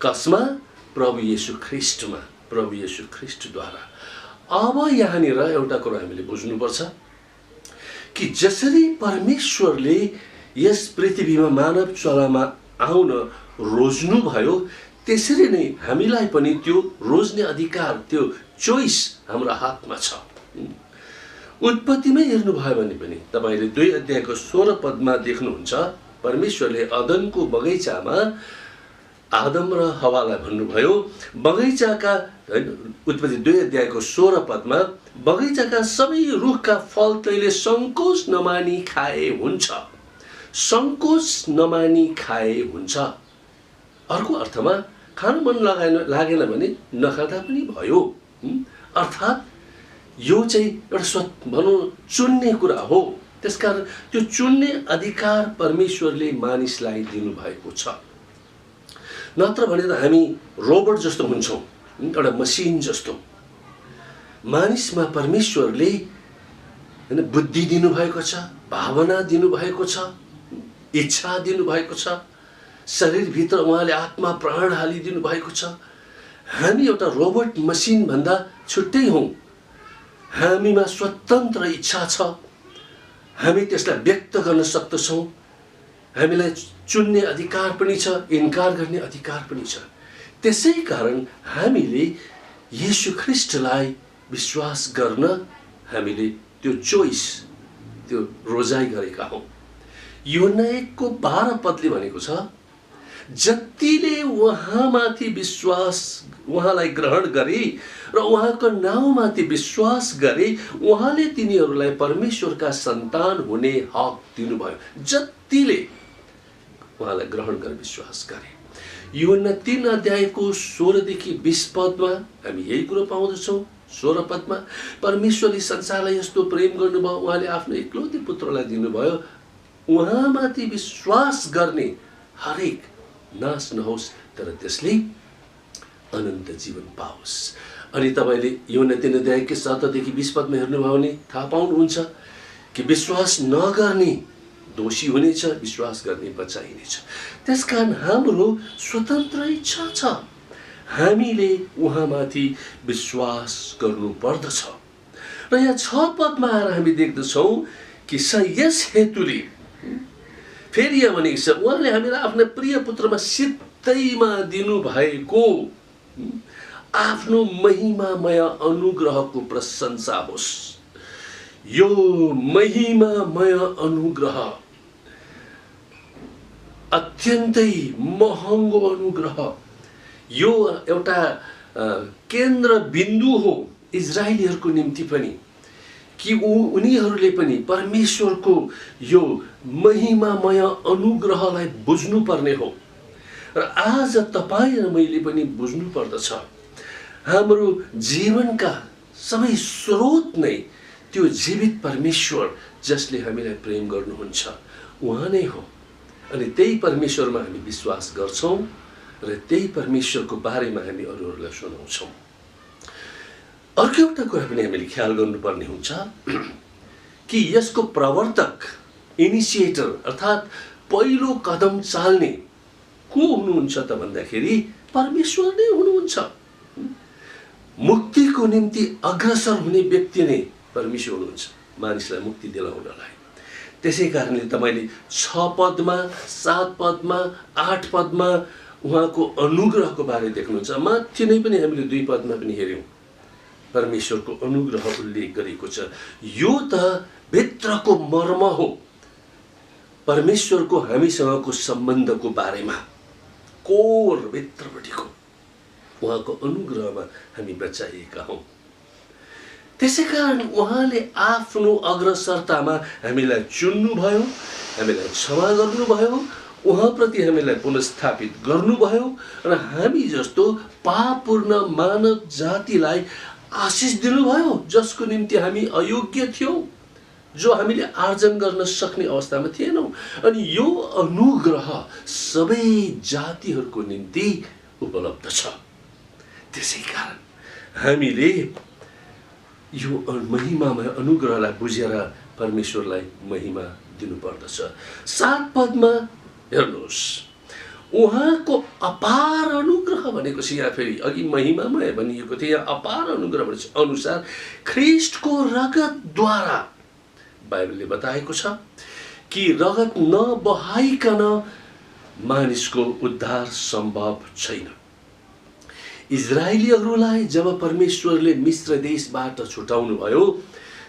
Speaker 3: कसमा? प्रभु येशू ख्रीष्टमा, प्रभु येशू ख्रीष्टद्वारा। अब यहाँनिर एउटा कुरा हामीले बुझ्नुपर्छ कि जसरी परमेश्वरले यस पृथ्वीमा मानव चोलामा आउन रोज्नुभयो, त्यसरी नै हामीलाई पनि त्यो रोज्ने अधिकार, त्यो चोइस हाम्रो हातमा छ। उत्पत्तिमै हेर्नुभयो भने पनि तपाईले 2 अध्यायको 16 पदमा देख्नुहुन्छ, परमेश्वरले अदनको बगैँचामा आदम र हवालाई भन्नुभयो, बगैँचाका, उत्पत्ति 2 अध्यायको 16 पदमा, बगैँचाका सबै रुखका फल तैले सङ्कोच नमानी खाए हुन्छ, सङ्कोच नमानी खाए हुन्छ। अर्को अर्थमा खान मन लागेन भने नखाँदा पनि भयो। अर्थात् यो चाहिँ एउटा भनौँ चुन्ने कुरा हो। त्यसकारण त्यो चुन्ने अधिकार परमेश्वरले मानिसलाई दिनुभएको छ। नत्र भने त हामी रोबोट जस्तो हुन्छौँ, एउटा मसिन जस्तो। मानिसमा परमेश्वरले हैन बुद्धि दिनुभएको छ, भावना दिनुभएको छ, इच्छा दिनुभएको छ, शरीरभित्र उहाँले आत्मा प्राण हालिदिनु भएको छ। हामी एउटा रोबोट मसिन भन्दा छुट्टै हौँ। हामीमा स्वतन्त्र इच्छा छ, हामी त्यसलाई व्यक्त गर्न सक्दछौँ। हामीलाई चुन्ने अधिकार पनि छ, इन्कार गर्ने अधिकार पनि छ। त्यसै कारण हामीले येशू ख्रीष्टलाई विश्वास गर्न हामीले त्यो चोइस, त्यो रोजाइ गरेका हौँ। यूहन्ना 1को 12 पदले भनेको छ, जतिले उहाँमाथि विश्वास, उहाँलाई ग्रहण गरे र उहाँको नाउँमाथि विश्वास गरे, उहाँले तिनीहरूलाई परमेश्वरका सन्तान हुने हक दिनुभयो। जतिले उहाँलाई ग्रहण गरेर विश्वास गरे। यूहन्ना 3 अध्यायको 16 देखि 20 पदमा हामी यही कुरो पाउँदछौँ। 16 पदमा, परमेश्वरले संसारलाई यस्तो प्रेम गर्नुभयो, उहाँले आफ्नो एकलौटे पुत्रलाई दिनुभयो, उहाँमाथि विश्वास गर्ने हरेक नाश नहोस् तर त्यसले अनन्त जीवन पाओस्। अनि तपाईँले यूहन्ना 3:17 देखि 20 पदमा हेर्नुभयो भने थाहा पाउनुहुन्छ कि विश्वास नगर्ने दोषी हुनेछ, विश्वास गर्ने बचाइनेछ। त्यसकारण हाम्रो स्वतन्त्र इच्छा छ, हामीले उहाँमाथि विश्वास गर्नुपर्दछ। र यहाँ 6 पदमा आएर हामी देख्दछौँ कि यस हेतुले फेरि यहाँ भनेको छ, उहाँले हामीलाई आफ्नो प्रिय पुत्रमा सित्तैमा दिनुभएको आफ्नो महिमामय अनुग्रहको प्रशंसा होस्। यो महिमामय अनुग्रह अत्यन्तै महँगो अनुग्रह, यो एउटा केन्द्र बिन्दु हो इजरायलीहरूको निम्ति पनि, कि उनीहरूले पनि परमेश्वरको यो महिमामय अनुग्रहलाई बुझ्नुपर्ने हो। र आज तपाईँ र मैले पनि बुझ्नु पर्दछ, हाम्रो जीवनका सबै स्रोत नै त्यो जीवित परमेश्वर जसले हामीलाई प्रेम गर्नुहुन्छ उहाँ नै हो। अनि त्यही परमेश्वरमा हामी विश्वास गर्छौँ र त्यही परमेश्वरको बारेमा हामी अरूहरूलाई सुनाउँछौँ। अर्को एउटा कुरा पनि हामीले ख्याल गर्नुपर्ने हुन्छ कि यसको प्रवर्तक, इनिसिएटर अर्थात् पहिलो कदम चाल्ने को हुनुहुन्छ त भन्दाखेरि परमेश्वर नै हुनुहुन्छ। मुक्तिको निम्ति अग्रसर हुने व्यक्ति नै परमेश्वर हुनुहुन्छ, मानिसलाई मुक्ति दिलाउनलाई। त्यसै कारणले तपाईँले 6 पदमा, 7 पदमा, 8 पदमा उहाँको अनुग्रहको बारे देख्नुहुन्छ। माथि नै पनि हामीले 2 पदमा पनि हेऱ्यौँ, परमेश्वरको अनुग्रह उल्लेख गरेको छ। यो त भित्रको मर्म हो, परमेश्वरको हामीसँगको सम्बन्धको बारेमा, कोर भित्रपट्टिको उहाँको अनुग्रहमा हामी बचाइएका हौँ। त्यसै कारण उहाँले आफ्नो अग्रसरतामा हामीलाई चुन्नुभयो, हामीलाई क्षमा गर्नुभयो, उहाँप्रति हामीलाई पुनर्स्थापित गर्नुभयो र हामी जस्तो पापपूर्ण मानव जातिलाई आशिष दिनुभयो, जसको निम्ति हामी अयोग्य थियौँ, जो हामीले आर्जन गर्न सक्ने अवस्थामा थिएनौँ। अनि यो अनुग्रह सबै जातिहरूको निम्ति उपलब्ध छ। त्यसै कारण हामीले यो महिमामय अनुग्रहलाई बुझेर परमेश्वरलाई महिमा दिनुपर्दछ। 7 पदमा हेर्नुहोस्, उहाँको अपार अनुग्रह भनेको छ। यहाँ फेरि अघि महिमामय भनिएको थियो, यहाँ अपार अनुग्रह भनेको अनुसार ख्रिस्टको रगतद्वारा बाइबलले बताएको छ कि रगत नबहाइकन मानिसको उद्धार सम्भव छैन। इजरायलीहरूलाई जब परमेश्वरले मिस्र देशबाट छुटाउनु भयो,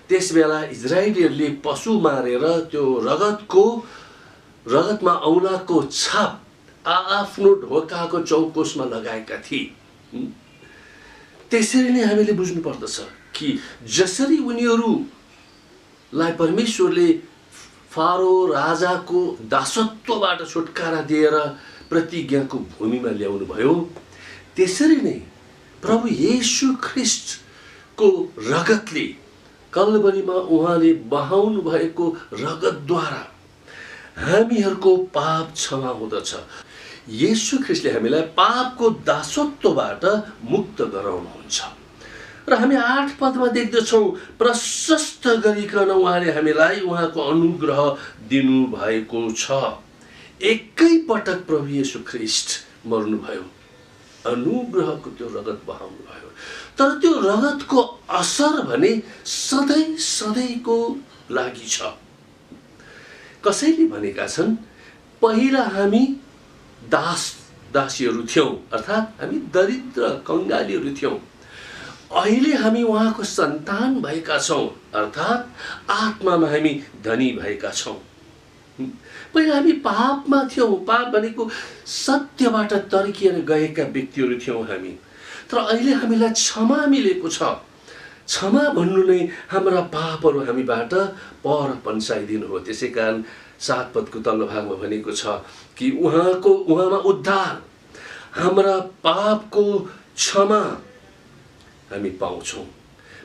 Speaker 3: त्यसबेला इजरायलीहरूले पशु मारेर त्यो रगतमा औँलाको छाप आफ्नो ढोकाको चौकोसमा लगाएका थिए। त्यसरी नै हामीले बुझ्नु पर्दछ कि जसरी उनीहरूलाई परमेश्वरले फारो राजाको दासत्वबाट छुटकारा दिएर प्रतिज्ञाको भूमिमा ल्याउनु भयो, त्यसरी नै प्रभु येशू ख्रिस्टको रगतले, कल्वरीमा उहाँले बहाउनु भएको रगतद्वारा हामीहरूको पाप क्षमा हुँदछ। येशू ख्रिस्टले हामीलाई पापको दासत्वबाट मुक्त गराउनुहुन्छ। र हामी 8 पदमा देख्दछौँ, प्रशस्त गरिकन उहाँले हामीलाई उहाँको अनुग्रह दिनुभएको छ। एकै पटक प्रभु येशू ख्रिस्ट मर्नुभयो, अनुग्रहको त्यो रगत बहाउनु भयो। तर त्यो रगतको असर भने सधैँ सधैँको लागि छ। कसैले भनेका छन्, पहिला हामी दासीहरू थियौँ, अर्थात् हामी दरिद्र कङ्गालीहरू थियौँ। अहिले हामी उहाँको सन्तान भएका छौँ, अर्थात् आत्मामा हामी धनी भएका छौँ। पहिला हामी पापमा थियौँ, पाप भनेको सत्यबाट तर्किएर गएका व्यक्तिहरू थियौँ हामी। तर अहिले हामीलाई क्षमा मिलेको छ। क्षमा भन्नु नै हाम्रा पापहरू हामीबाट पर पन्साइदिनु हो। त्यसै कारण 7 पदको तल्लो भागमा भनेको छ कि उहाँमा उद्धार, हाम्रा पापको क्षमा हामी पाउँछौँ।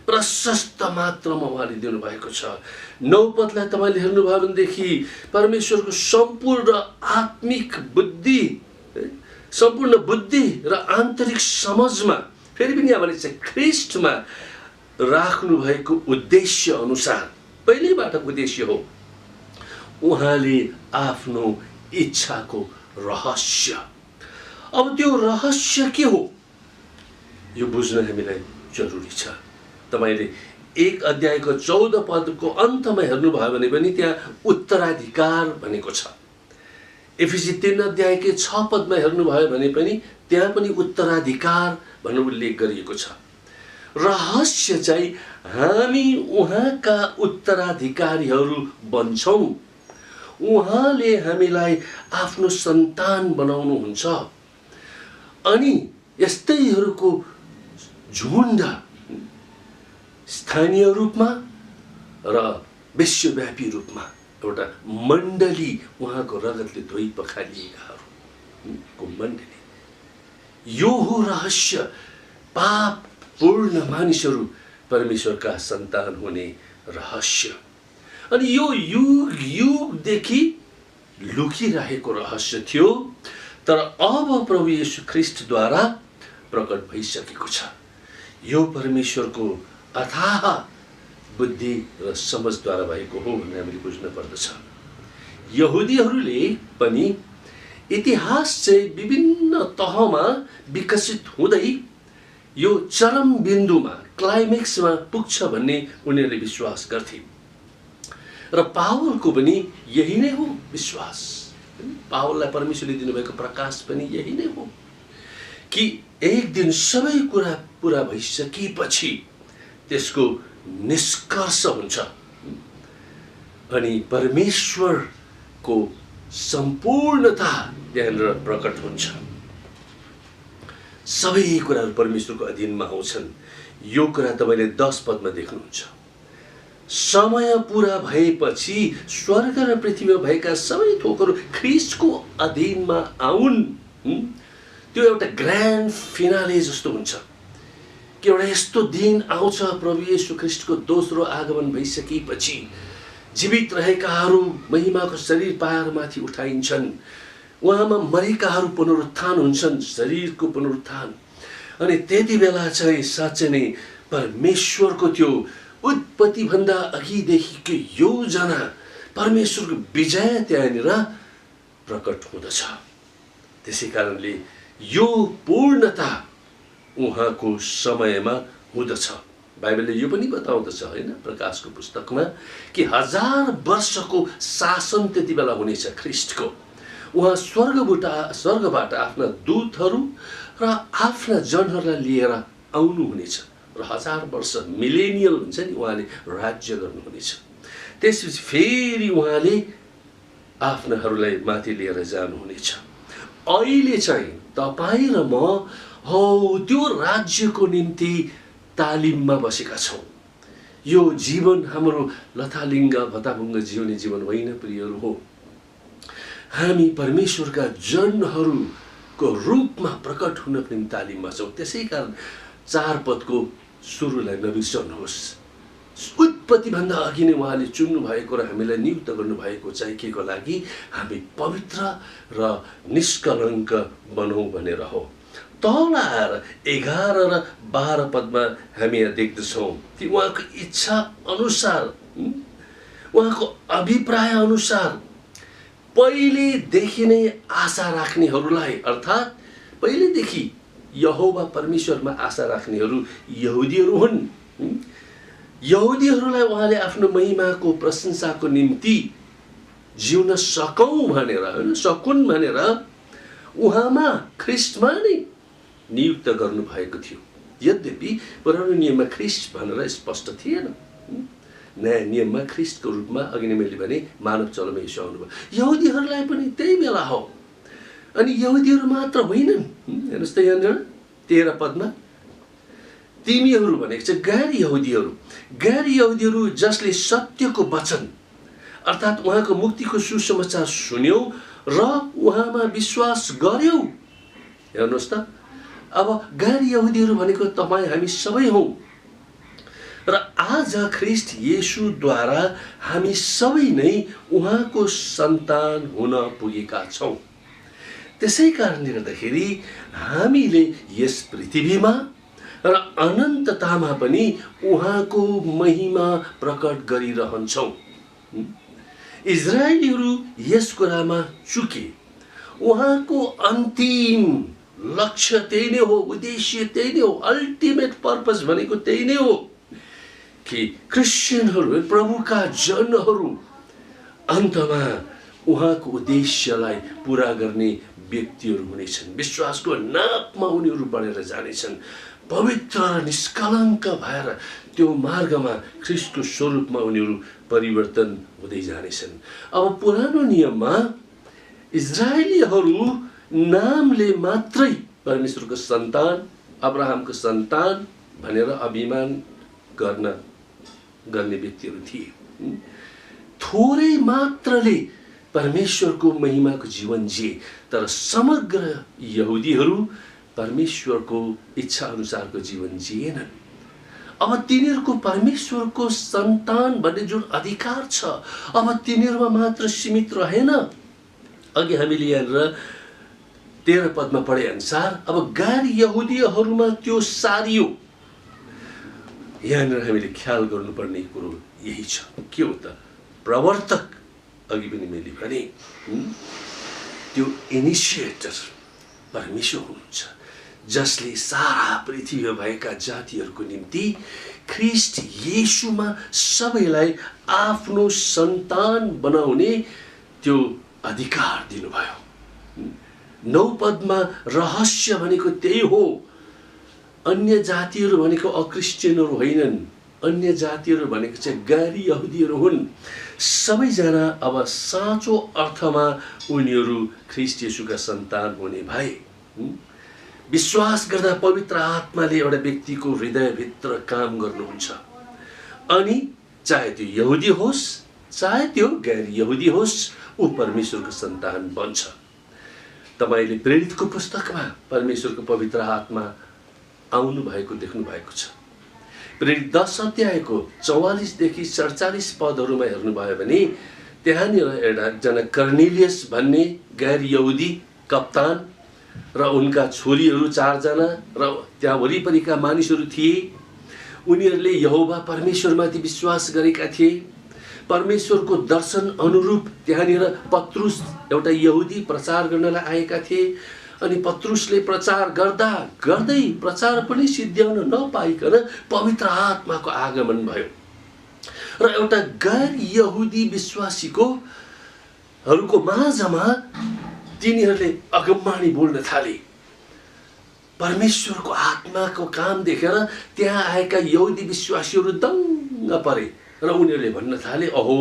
Speaker 3: प्रशस्त मात्रामा उहाँले दिनुभएको छ। 9 पदलाई तपाईँले हेर्नुभयो भनेदेखि परमेश्वरको सम्पूर्ण आत्मिक बुद्धि, सम्पूर्ण बुद्धि र आन्तरिक समझमा फेरि पनि यहाँ भनेको छ ख्रीष्टमा राख्नु भएको उद्देश्य अनुसार, पहिल्यैबाट उद्देश्य हो उहाँले आफ्नो इच्छाको रहस्य। अब त्यो रहस्य के हो यो बुझ्न हामीलाई जरुरी छ। तपाईले 1 अध्यायको 14 पदको अन्तमा हेर्नुभयो भने पनि त्यहाँ उत्तराधिकार भनेको छ। एफिसी 3 अध्यायकै 6 पदमा हेर्नुभयो भने पनि त्यहाँ पनि उत्तराधिकार भनेर उल्लेख गरिएको छ। रहस्य चाहिँ हामी उहाँका उत्तराधिकारीहरू बन्छौं। उहाँले हामीलाई आफ्नो सन्तान बनाउनुहुन्छ अनि यस्तैहरूको झुण्ड स्थानीय रूपमा र विश्वव्यापी रूपमा एउटा मण्डली उहाँको रगतले धोइ पखालिएकाहरूको मण्डली। यो हो रहस्य, पाप पूर्ण मानिसहरू परमेश्वरका सन्तान हुने रहस्य। अनि यो युग युगदेखि लुकिरहेको रहस्य थियो, तर अब प्रभु येशू ख्रीष्टद्वारा प्रकट भइसकेको छ। यो परमेश्वरको अथाह बुद्धि र समझद्वारा भएको हो भन्ने हामीले बुझ्न पर्दछ। यहुदीहरूले पनि इतिहास चाहिँ विभिन्न तहमा विकसित हुँदै यो चरम बिन्दुमा क्लाइमेक्समा पुग्छ भन्ने उनीहरूले विश्वास गर्थे र पावलको पनि यही नै हो विश्वास। पावललाई परमेश्वरले दिनुभएको प्रकाश पनि यही नै हो कि एक दिन सबै कुरा पूरा भइसकेपछि त्यसको निष्कर्ष हुन्छ अनि परमेश्वरको सम्पूर्णता त्यहाँनिर प्रकट हुन्छ। सबै कुराहरू परमेश्वरको अधीनमा आउँछन्। यो कुरा तपाईले 10 पदमा देख्नुहुन्छ। समय पूरा भएपछि स्वर्ग र पृथ्वीमा भएका सबै थोकहरू ख्रीष्टको अधीनमा आउन्। त्यो एउटा ग्रान्ड फिनाले जस्तो हुन्छ कि एउटा यस्तो दिन आउँछ प्रभु येशू ख्रीष्टको दोस्रो आगमन भइसकेपछि जीवित रहेकाहरू महिमाको शरीर पाएर माथि उठाइन्छन्। उहाँमा मरेकाहरू पुनरुत्थान हुन्छन्, शरीरको पुनरुत्थान। अनि त्यति बेला चाहिँ साँच्चै नै परमेश्वरको त्यो उत्पत्ति भन्दा अघिदेखिको योजना, परमेश्वरको विजय त्यहाँनिर प्रकट हुँदछ। त्यसै कारणले यो पूर्णता उहाँको समयमा हुँदछ। बाइबलले यो पनि बताउँदछ हैन, प्रकाशको पुस्तकमा कि 1000 वर्षको शासन त्यति बेला हुनेछ ख्रीष्टको। उहाँ स्वर्गबाट आफ्ना दूतहरू र आफ्ना जनहरूलाई लिएर आउनु हुनेछ र 1000 वर्ष मिलेनियल हुन्छ नि, उहाँले राज्य गर्नुहुनेछ। त्यसपछि फेरि उहाँले आफ्नाहरूलाई माथि लिएर जानुहुनेछ। अहिले चाहिँ तपाईँ र म हो त्यो राज्यको निम्ति तालिममा बसेका छौँ। यो जीवन हाम्रो लथालिङ्ग भताभुङ्ग जिउने जीवन होइन प्रियहरू हो। हामी परमेश्वरका जनहरूको रूपमा प्रकट हुनको निम्ति तालिममा छौँ। त्यसै कारण 4 पदको सुरुलाई नबिर्सनुहोस्। उत्पत्ति भन्दा अघि नै उहाँले चुन्नु भएको र हामीलाई नियुक्त गर्नुभएको चाहिँ के को लागि? हामी पवित्र र निष्कलङ्क बनौँ भनेर हो। तल आएर 11 र 12 पदमा हामी यहाँ देख्दछौँ कि उहाँको इच्छा अनुसार, उहाँको अभिप्राय अनुसार पहिलेदेखि नै आशा राख्नेहरूलाई, अर्थात् पहिलेदेखि यहोवा परमेश्वरमा आशा राख्नेहरू यहुदीहरू हुन्। यहुदीहरूलाई उहाँले आफ्नो महिमाको प्रशंसाको निम्ति जिउन सकौँ भनेर, सकुन् भनेर उहाँमा ख्रीष्टमा नै नियुक्त गर्नु भएको थियो। यद्यपि पुरानो नियममा ख्रीष्ट भनेर स्पष्ट थिएन। नयाँ नियममा ख्रीष्टको रूपमा अघि नै मैले भने मानव चलमा येशू आउनुभयो। यहुदीहरूलाई पनि त्यही बेला हो। अनि यहुदीहरू मात्र होइनन्। हेर्नुहोस् त यहाँनिर 13 पदमा तिमीहरू भनेको चाहिँ गैर यहुदीहरू जसले सत्यको वचन अर्थात् उहाँको मुक्तिको सुसमाचार सुन्यौ र उहाँमा विश्वास गर्यौ। हेर्नुहोस् त, अब गैर यहुदीहरू भनेको तपाईँ हामी सबै हौँ र आज ख्रीष्ट येशूद्वारा हामी सबै नै उहाँको सन्तान हुन पुगेका छौँ। त्यसै कारणले गर्दाखेरि हामीले यस पृथ्वीमा र अनन्ततामा पनि उहाँको महिमा प्रकट गरिरहन्छौँ। इजरायलीहरू यस कुरामा चुके। उहाँको अन्तिम लक्ष्य त्यही नै हो, उद्देश्य त्यही नै हो, अल्टिमेट पर्पस भनेको त्यही नै हो कि क्रिस्चियनहरू, प्रभुका जनहरू अन्तमा उहाँको उद्देश्यलाई पूरा गर्ने व्यक्तिहरू हुनेछन्। विश्वासको नापमा उनीहरू बढेर जानेछन्, पवित्र र निष्कलङ्क भएर त्यो मार्गमा ख्रीष्टको स्वरूपमा उनीहरू परिवर्तन हुँदै जानेछन्। अब पुरानो नियममा इजरायलीहरू नामले मात्रै परमेश्वरको सन्तान, अब्राहमको सन्तान भनेर अभिमान गर्ने व्यक्तिहरू थिए। थोरै मात्रले परमेश्वरको महिमाको जीवन जिए, तर समग्र यहुदीहरू परमेश्वरको इच्छा अनुसारको जीवन जिएनन्। अब तिनीहरूको परमेश्वरको सन्तान भन्ने जुन अधिकार छ, अब तिनीहरूमा मात्र सीमित रहेन। अघि हामीले यहाँनिर 13 पदमा पढे अनुसार अब गैर यहुदीहरूमा त्यो सारियो। यहाँनिर हामीले ख्याल गर्नुपर्ने कुरो यही छ। के हो त? प्रवर्तक, अघि पनि मैले भने, त्यो इनिसिएटर परमेश्वर हुनुहुन्छ, जसले सारा पृथ्वीमा भएका जातिहरूको निम्ति ख्रीष्ट येशूमा सबैलाई आफ्नो सन्तान बनाउने त्यो अधिकार दिनुभयो। 9 पदमा रहस्य भनेको त्यही हो। अन्य जातिहरू भनेको अक्रिस्चियनहरू होइनन्, अन्य जातिहरू भनेको चाहिँ गैर यहुदीहरू हुन्। सबैजना अब साँचो अर्थमा उनीहरू ख्रीष्ट येशूका सन्तान हुने भए। विश्वास गर्दा पवित्र आत्माले एउटा व्यक्तिको हृदयभित्र काम गर्नुहुन्छ, अनि चाहे त्यो यहुदी होस् चाहे त्यो गैर यहुदी होस्, ऊ परमेश्वरको सन्तान बन्छ। तपाईले प्रेरितको पुस्तकमा परमेश्वरको पवित्र आत्मा आउनु भएको देख्नु भएको छ। प्रेरित 10 अध्यायको 44 देखि 47 पदहरूमा हेर्नुभयो भने त्यहाँनिर एकजना कर्नेलियस भन्ने गैर यहुदी कप्तान र उनका छोरीहरू 4 जना र त्यहाँ वरिपरिका मानिसहरू थिए। उनीहरूले यहोवा परमेश्वरमाथि विश्वास गरेका थिए। परमेश्वरको दर्शन अनुरूप त्यहाँनिर पत्रुस एउटा यहुदी प्रचार गर्नलाई आएका थिए। अनि पत्रुसले प्रचार गर्दा गर्दै प्रचार पनि सिद्ध्याउन नपाइकन पवित्र आत्माको आगमन भयो र एउटा गैर यहुदी विश्वासीहरूको माझमा तिनीहरूले अगमबाणी बोल्न थाले। परमेश्वरको आत्माको काम देखेर त्यहाँ आएका यहुदी विश्वासीहरू दङ्ग परे र उनीहरूले भन्न थाले, अहो,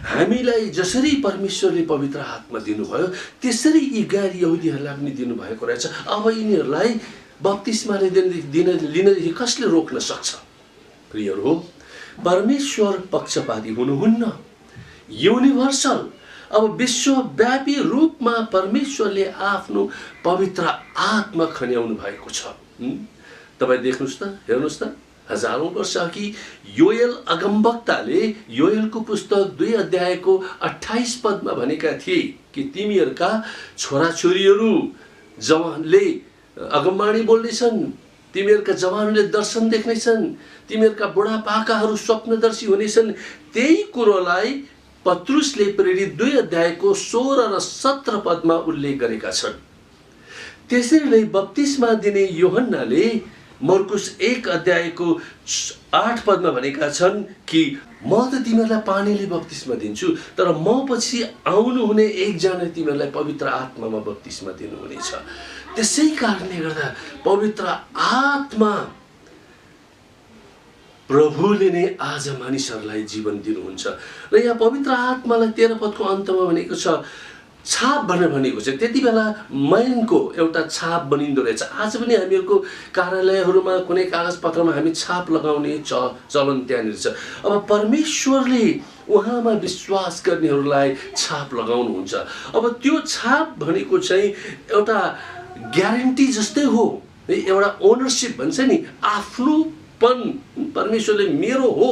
Speaker 3: हामीलाई जसरी परमेश्वरले पवित्र आत्मा दिनुभयो त्यसरी यी गैर यहुदीहरूलाई पनि दिनुभएको रहेछ। अब यिनीहरूलाई बप्तिस्मा लिनदेखि कसले रोक्न सक्छ? प्रियहरू हो, परमेश्वर पक्षपाती हुनुहुन्न, युनिभर्सल। अब विश्वव्यापी रूपमा परमेश्वरले आफ्नो पवित्र आत्मा खन्याउनु भएको छ। तपाईँ देख्नुहोस् त, हेर्नुहोस् त, हजारौं वर्ष अघि योएल अगमवक्ताले योएलको पुस्तक 2 अध्यायको 28 पदमा भनेका थिए कि तिमीहरूका छोराछोरीहरू जवानले अगमबाणी बोल्नेछन्, तिमीहरूका जवानले दर्शन देख्नेछन्, तिमीहरूका बुढापाकाहरू स्वप्नदर्शी हुनेछन्। त्यही कुरोलाई पत्रुसले प्रेरित 2 अध्यायको 16 र 17 पदमा उल्लेख गरेका छन्। त्यसरी नै बप्तिस्मा दिने यूहन्नाले मर्कुस 1 अध्यायको 8 पदमा भनेका छन् कि म त तिमीहरूलाई पानीले बप्तिस्मा दिन्छु, तर म पछि आउनुहुने एकजना तिमीहरूलाई पवित्र आत्मामा बप्तिस्मा दिनुहुनेछ। त्यसै कारणले गर्दा पवित्र आत्मा प्रभुले नै आज मानिसहरूलाई जीवन दिनुहुन्छ। र यहाँ पवित्र आत्मालाई 13 पदको अन्तमा भनेको छ छाप भनेको छ। त्यति बेला मैनको एउटा छाप बनिँदो रहेछ। आज पनि हामीहरूको कार्यालयहरूमा कुनै कागज पत्रमा हामी छाप लगाउने चलन त्यहाँनिर छ। अब परमेश्वरले उहाँमा विश्वास गर्नेहरूलाई छाप लगाउनुहुन्छ। अब त्यो छाप भनेको चाहिँ एउटा ग्यारेन्टी जस्तै हो, एउटा ओनरसिप भन्छ नि, आफ्नोपन। परमेश्वरले मेरो हो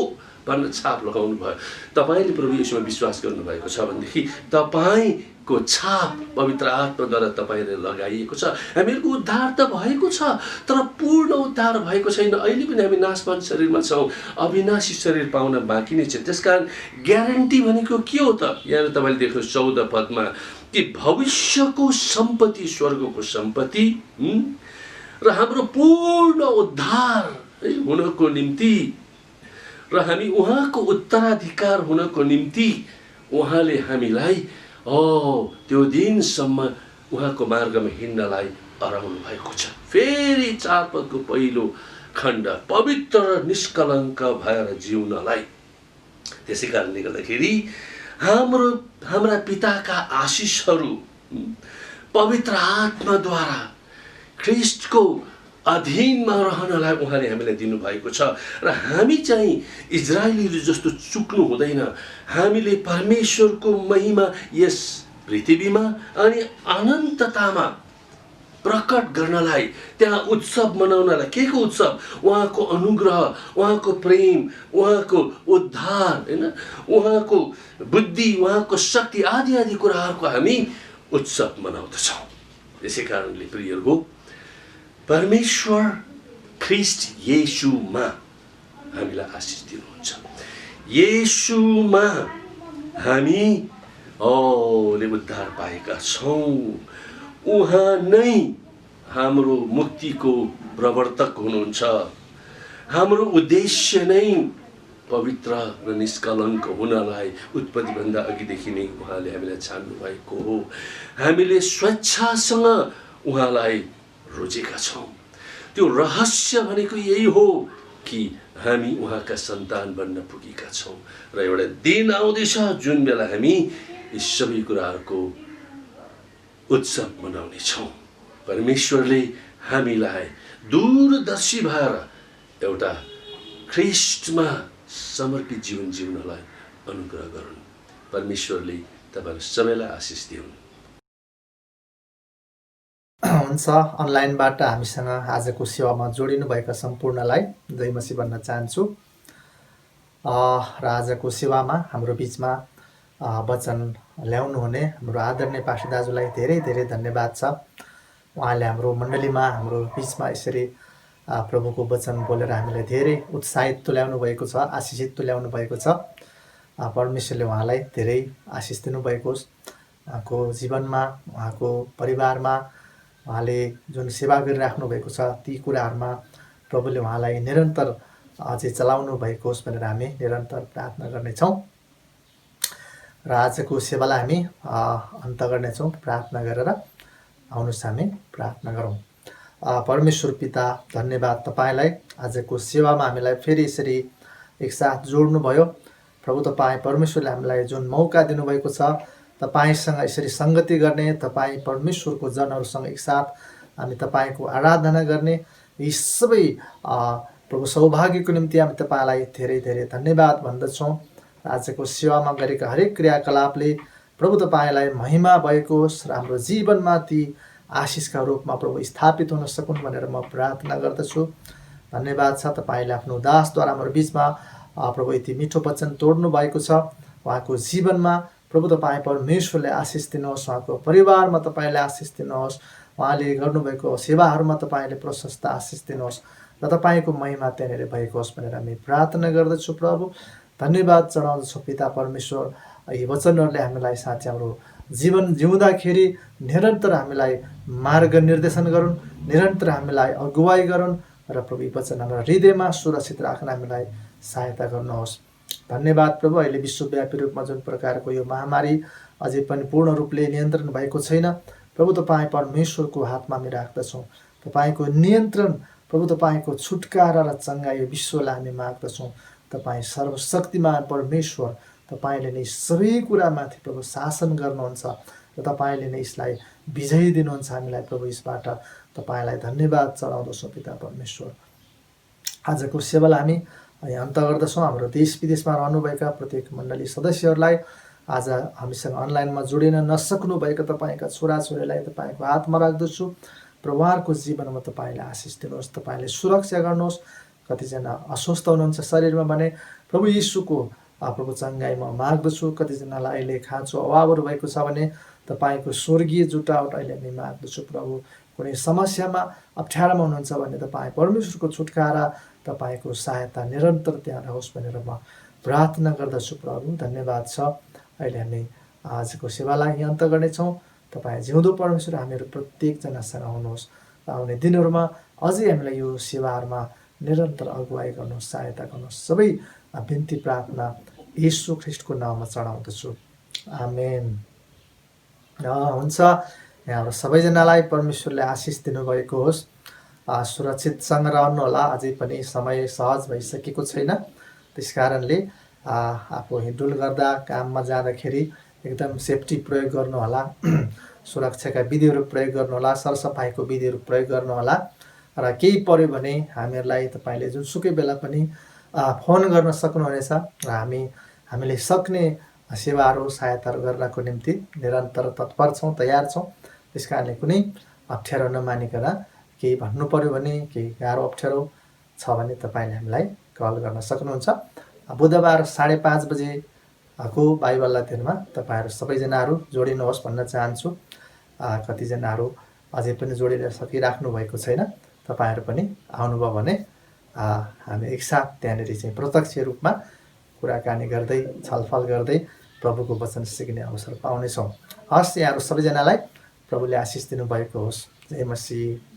Speaker 3: भन्न छाप लगाउनु भयो। तपाईँले प्रभु येशूमा विश्वास गर्नुभएको छ भनेदेखि तपाईँको छाप पवित्र आत्माद्वारा तपाईँले लगाइएको छ। हामीहरूको उद्धार त भएको छ, तर पूर्ण उद्धार भएको छैन। अहिले पनि हामी नाशवान शरीरमा छौँ, अविनाशी शरीर पाउन बाँकी नै छ। त्यसकारण ग्यारेन्टी भनेको के हो त? यहाँ तपाईँले देख्नु 14 पदमा कि भविष्यको सम्पत्ति, स्वर्गको सम्पत्ति र हाम्रो पूर्ण उद्धार हुनको निम्ति र हामी उहाँको उत्तराधिकार हुनको निम्ति उहाँले हामीलाई त्यो दिनसम्म उहाँको मार्गमा हिँड्नलाई अराउनु भएको छ। फेरि 4 पदको पहिलो खण्ड, पवित्र र निष्कलङ्क भएर जिउनलाई। त्यसै कारणले गर्दाखेरि हाम्रा पिताका आशिषहरू पवित्र आत्माद्वारा ख्रिस्टको अधीनमा रहनलाई उहाँले हामीलाई दिनुभएको छ। र हामी चाहिँ इजरायलीहरू जस्तो चुक्नु हुँदैन। हामीले परमेश्वरको महिमा यस पृथ्वीमा अनि अनन्ततामा प्रकट गर्नलाई, त्यहाँ उत्सव मनाउनलाई, के को उत्सव? उहाँको अनुग्रह, उहाँको प्रेम, उहाँको उद्धार, हैन, उहाँको बुद्धि, उहाँको शक्ति आदि आदि कुराहरूको हामी उत्सव मनाउँदछौँ। यसै कारणले प्रियहरू, परमेश्वर ख्रिस्ट येशूमा हामीलाई आशिष दिनुहुन्छ। येशूमा हामी उद्धार पाएका छौँ। उहाँ नै हाम्रो मुक्तिको प्रवर्तक हुनुहुन्छ। हाम्रो उद्देश्य नै पवित्र र निष्कलङ्क हुनलाई उत्पत्तिभन्दा अघिदेखि नै उहाँले हामीलाई छान्नु भएको हो। हामीले स्वेच्छासँग उहाँलाई रोजेका छौँ। त्यो रहस्य भनेको यही हो कि हामी उहाँका सन्तान बन्न पुगेका छौँ र एउटा दिन आउँदैछ जुन बेला हामी यी सबै कुराहरूको उत्सव मनाउने छौँ। परमेश्वरले हामीलाई दूरदर्शी भएर एउटा ख्रिस्टमा समर्पित जीवन जिउनलाई अनुग्रह गरून्। परमेश्वरले तपाईहरु सबैलाई आशिष दिउन्।
Speaker 4: हुन्छ, अनलाइनबाट हामीसँग आजको सेवामा जोडिनु भएका सम्पूर्णलाई जय मसीह भन्न चाहन्छु। र आजको सेवामा हाम्रो बिचमा वचन ल्याउनु हुने हाम्रो आदरणीय पास्टर दाजुलाई धेरै धेरै धन्यवाद छ। उहाँले हाम्रो मण्डलीमा, हाम्रो बिचमा यसरी प्रभुको वचन बोलेर हामीलाई धेरै उत्साहित तुल्याउनु भएको छ, आशिषित तुल्याउनु भएको छ। परमेश्वरले उहाँलाई धेरै आशिष दिनुभएको होस्। उहाँको जीवनमा, उहाँको परिवारमा उहाँले जुन सेवा गरिराख्नु भएको छ ती कुराहरूमा प्रभुले उहाँलाई निरन्तर अझै चलाउनु भएको होस् भनेर हामी निरन्तर प्रार्थना गर्नेछौँ। र आजको सेवालाई हामी अन्त गर्नेछौँ प्रार्थना गरेर। आउनुहोस् हामी प्रार्थना गरौँ। परमेश्वर पिता, धन्यवाद तपाईँलाई आजको सेवामा हामीलाई फेरि यसरी एकसाथ जोड्नुभयो। प्रभु तपाईँ परमेश्वरले हामीलाई जुन मौका दिनुभएको छ तपाईसँग यसरी सङ्गति गर्ने, तपाईँ परमेश्वरको जनहरूसँग एकसाथ हामी तपाईँको आराधना गर्ने, यी सबै प्रभु सौभाग्यको निम्ति हामी तपाईँलाई धेरै धेरै धन्यवाद भन्दछौँ। आजको सेवामा गरेका हरेक क्रियाकलापले प्रभु तपाईँलाई महिमा भएको होस् र हाम्रो जीवनमा ती आशिषका रूपमा प्रभु स्थापित हुन सकुन् भनेर म प्रार्थना गर्दछु। धन्यवाद छ तपाईँले आफ्नो दासद्वारा हाम्रो बिचमा प्रभु यति मिठो वचन तोड्नु भएको छ। उहाँको जीवनमा प्रभु तपाईँ परमेश्वरले आशिष दिनुहोस्, उहाँको परिवारमा तपाईँले आशिष दिनुहोस्, उहाँले गर्नुभएको सेवाहरूमा तपाईँले प्रशस्त आशिष दिनुहोस् र तपाईँको महिमा त्यहाँनिर भएको होस् भनेर हामी प्रार्थना गर्दछु। प्रभु धन्यवाद चढाउँदछु पिता परमेश्वर। यी वचनहरूले हामीलाई साँच्चै हाम्रो जीवन जिउँदाखेरि निरन्तर हामीलाई मार्ग निर्देशन गरून्, निरन्तर हामीलाई अगुवाई गरून् र प्रभु यी वचन हाम्रो हृदयमा सुरक्षित राख्न हामीलाई सहायता गर्नुहोस्। धन्यवाद प्रभु। अहिले विश्वव्यापी रूपमा जुन प्रकारको यो महामारी अझै पनि पूर्ण रूपले नियन्त्रण भएको छैन, प्रभु तपाईँ परमेश्वरको हातमा हामी राख्दछौँ। तपाईँको नियन्त्रण, प्रभु तपाईँको छुटकारा र चङ्गा यो विश्वलाई हामी माग्दछौँ। तपाईँ सर्वशक्तिमान परमेश्वर, तपाईँले नै सबै कुरामाथि प्रभु शासन गर्नुहुन्छ र तपाईँले नै यसलाई विजयी दिनुहुन्छ। हामीलाई प्रभु यसबाट तपाईँलाई धन्यवाद चढाउँदछौँ पिता परमेश्वर। आजको सेवालाई हामी अन्त गर्दछौँ। हाम्रो देश विदेशमा रहनुभएका प्रत्येक मण्डली सदस्यहरूलाई, आज हामीसँग अनलाइनमा जोडिन नसक्नुभएका तपाईँका छोराछोरीलाई तपाईँको हातमा राख्दछु। प्रभुहरूको जीवनमा तपाईँले आशिष दिनुहोस्, तपाईँले सुरक्षा गर्नुहोस्। कतिजना अस्वस्थ हुनुहुन्छ शरीरमा भने प्रभु यीशुको प्रभु चङ्गाइ म माग्दछु। कतिजनालाई अहिले खाँचो अभावहरू भएको छ भने तपाईँको स्वर्गीय जुटावट अहिले हामी माग्दछु प्रभु। कुनै समस्यामा अप्ठ्यारोमा हुनुहुन्छ भने तपाईँ परमेश्वरको छुटकारा तपाईँको सहायता निरन्तर त्यहाँ रहोस् भनेर म प्रार्थना गर्दछु प्रभु। धन्यवाद छ। अहिले हामी आजको सेवालाई यहाँ अन्त गर्नेछौँ। तपाईँ जिउँदो परमेश्वर हामीहरू प्रत्येकजनासँग हुनुहोस् र आउने दिनहरूमा अझै हामीलाई यो सेवाहरूमा निरन्तर अगुवाई गर्नुहोस्, सहायता गर्नुहोस्। सबै बिन्ती प्रार्थना येशू ख्रिस्टको नाममा चढाउँदछु। आमेन। हुन्छ, यहाँहरू सबैजनालाई परमेश्वरले आशिष दिनुभएको होस्। सुरक्षितसँग रहनुहोला। अझै पनि समय सहज भइसकेको छैन, त्यस कारणले आफू हिँडुल गर्दा काममा जाँदाखेरि एकदम सेफ्टी प्रयोग गर्नुहोला। सुरक्षाका विधिहरू प्रयोग गर्नुहोला, सरसफाइको विधिहरू प्रयोग गर्नुहोला। र केही पर्यो भने हामीहरूलाई तपाईँले जुनसुकै बेला पनि फोन गर्न सक्नुहुनेछ र हामीले सक्ने सेवाहरू सहायताहरू गर्नको निम्ति निरन्तर तत्पर छौँ, तयार छौँ। त्यस कारणले कुनै अप्ठ्यारो नमानिकन केही भन्नु पर्यो भने, केही गाह्रो अप्ठ्यारो छ भने तपाईँले हामीलाई कल गर्न सक्नुहुन्छ। बुधबार 5:30 बजेको बाइबल अध्ययनमा तपाईँहरू सबैजनाहरू जोडिनुहोस् भन्न चाहन्छु। कतिजनाहरू अझै पनि जोडिन सकिराख्नु भएको छैन, तपाईँहरू पनि आउनुभयो भने हामी एकसाथ त्यहाँनिर चाहिँ प्रत्यक्ष रूपमा कुराकानी गर्दै छलफल गर्दै प्रभुको वचन सिक्ने अवसर पाउनेछौँ। हस्, यहाँहरू सबैजनालाई प्रभुले आशिष दिनुभएको होस्। जय मसीह।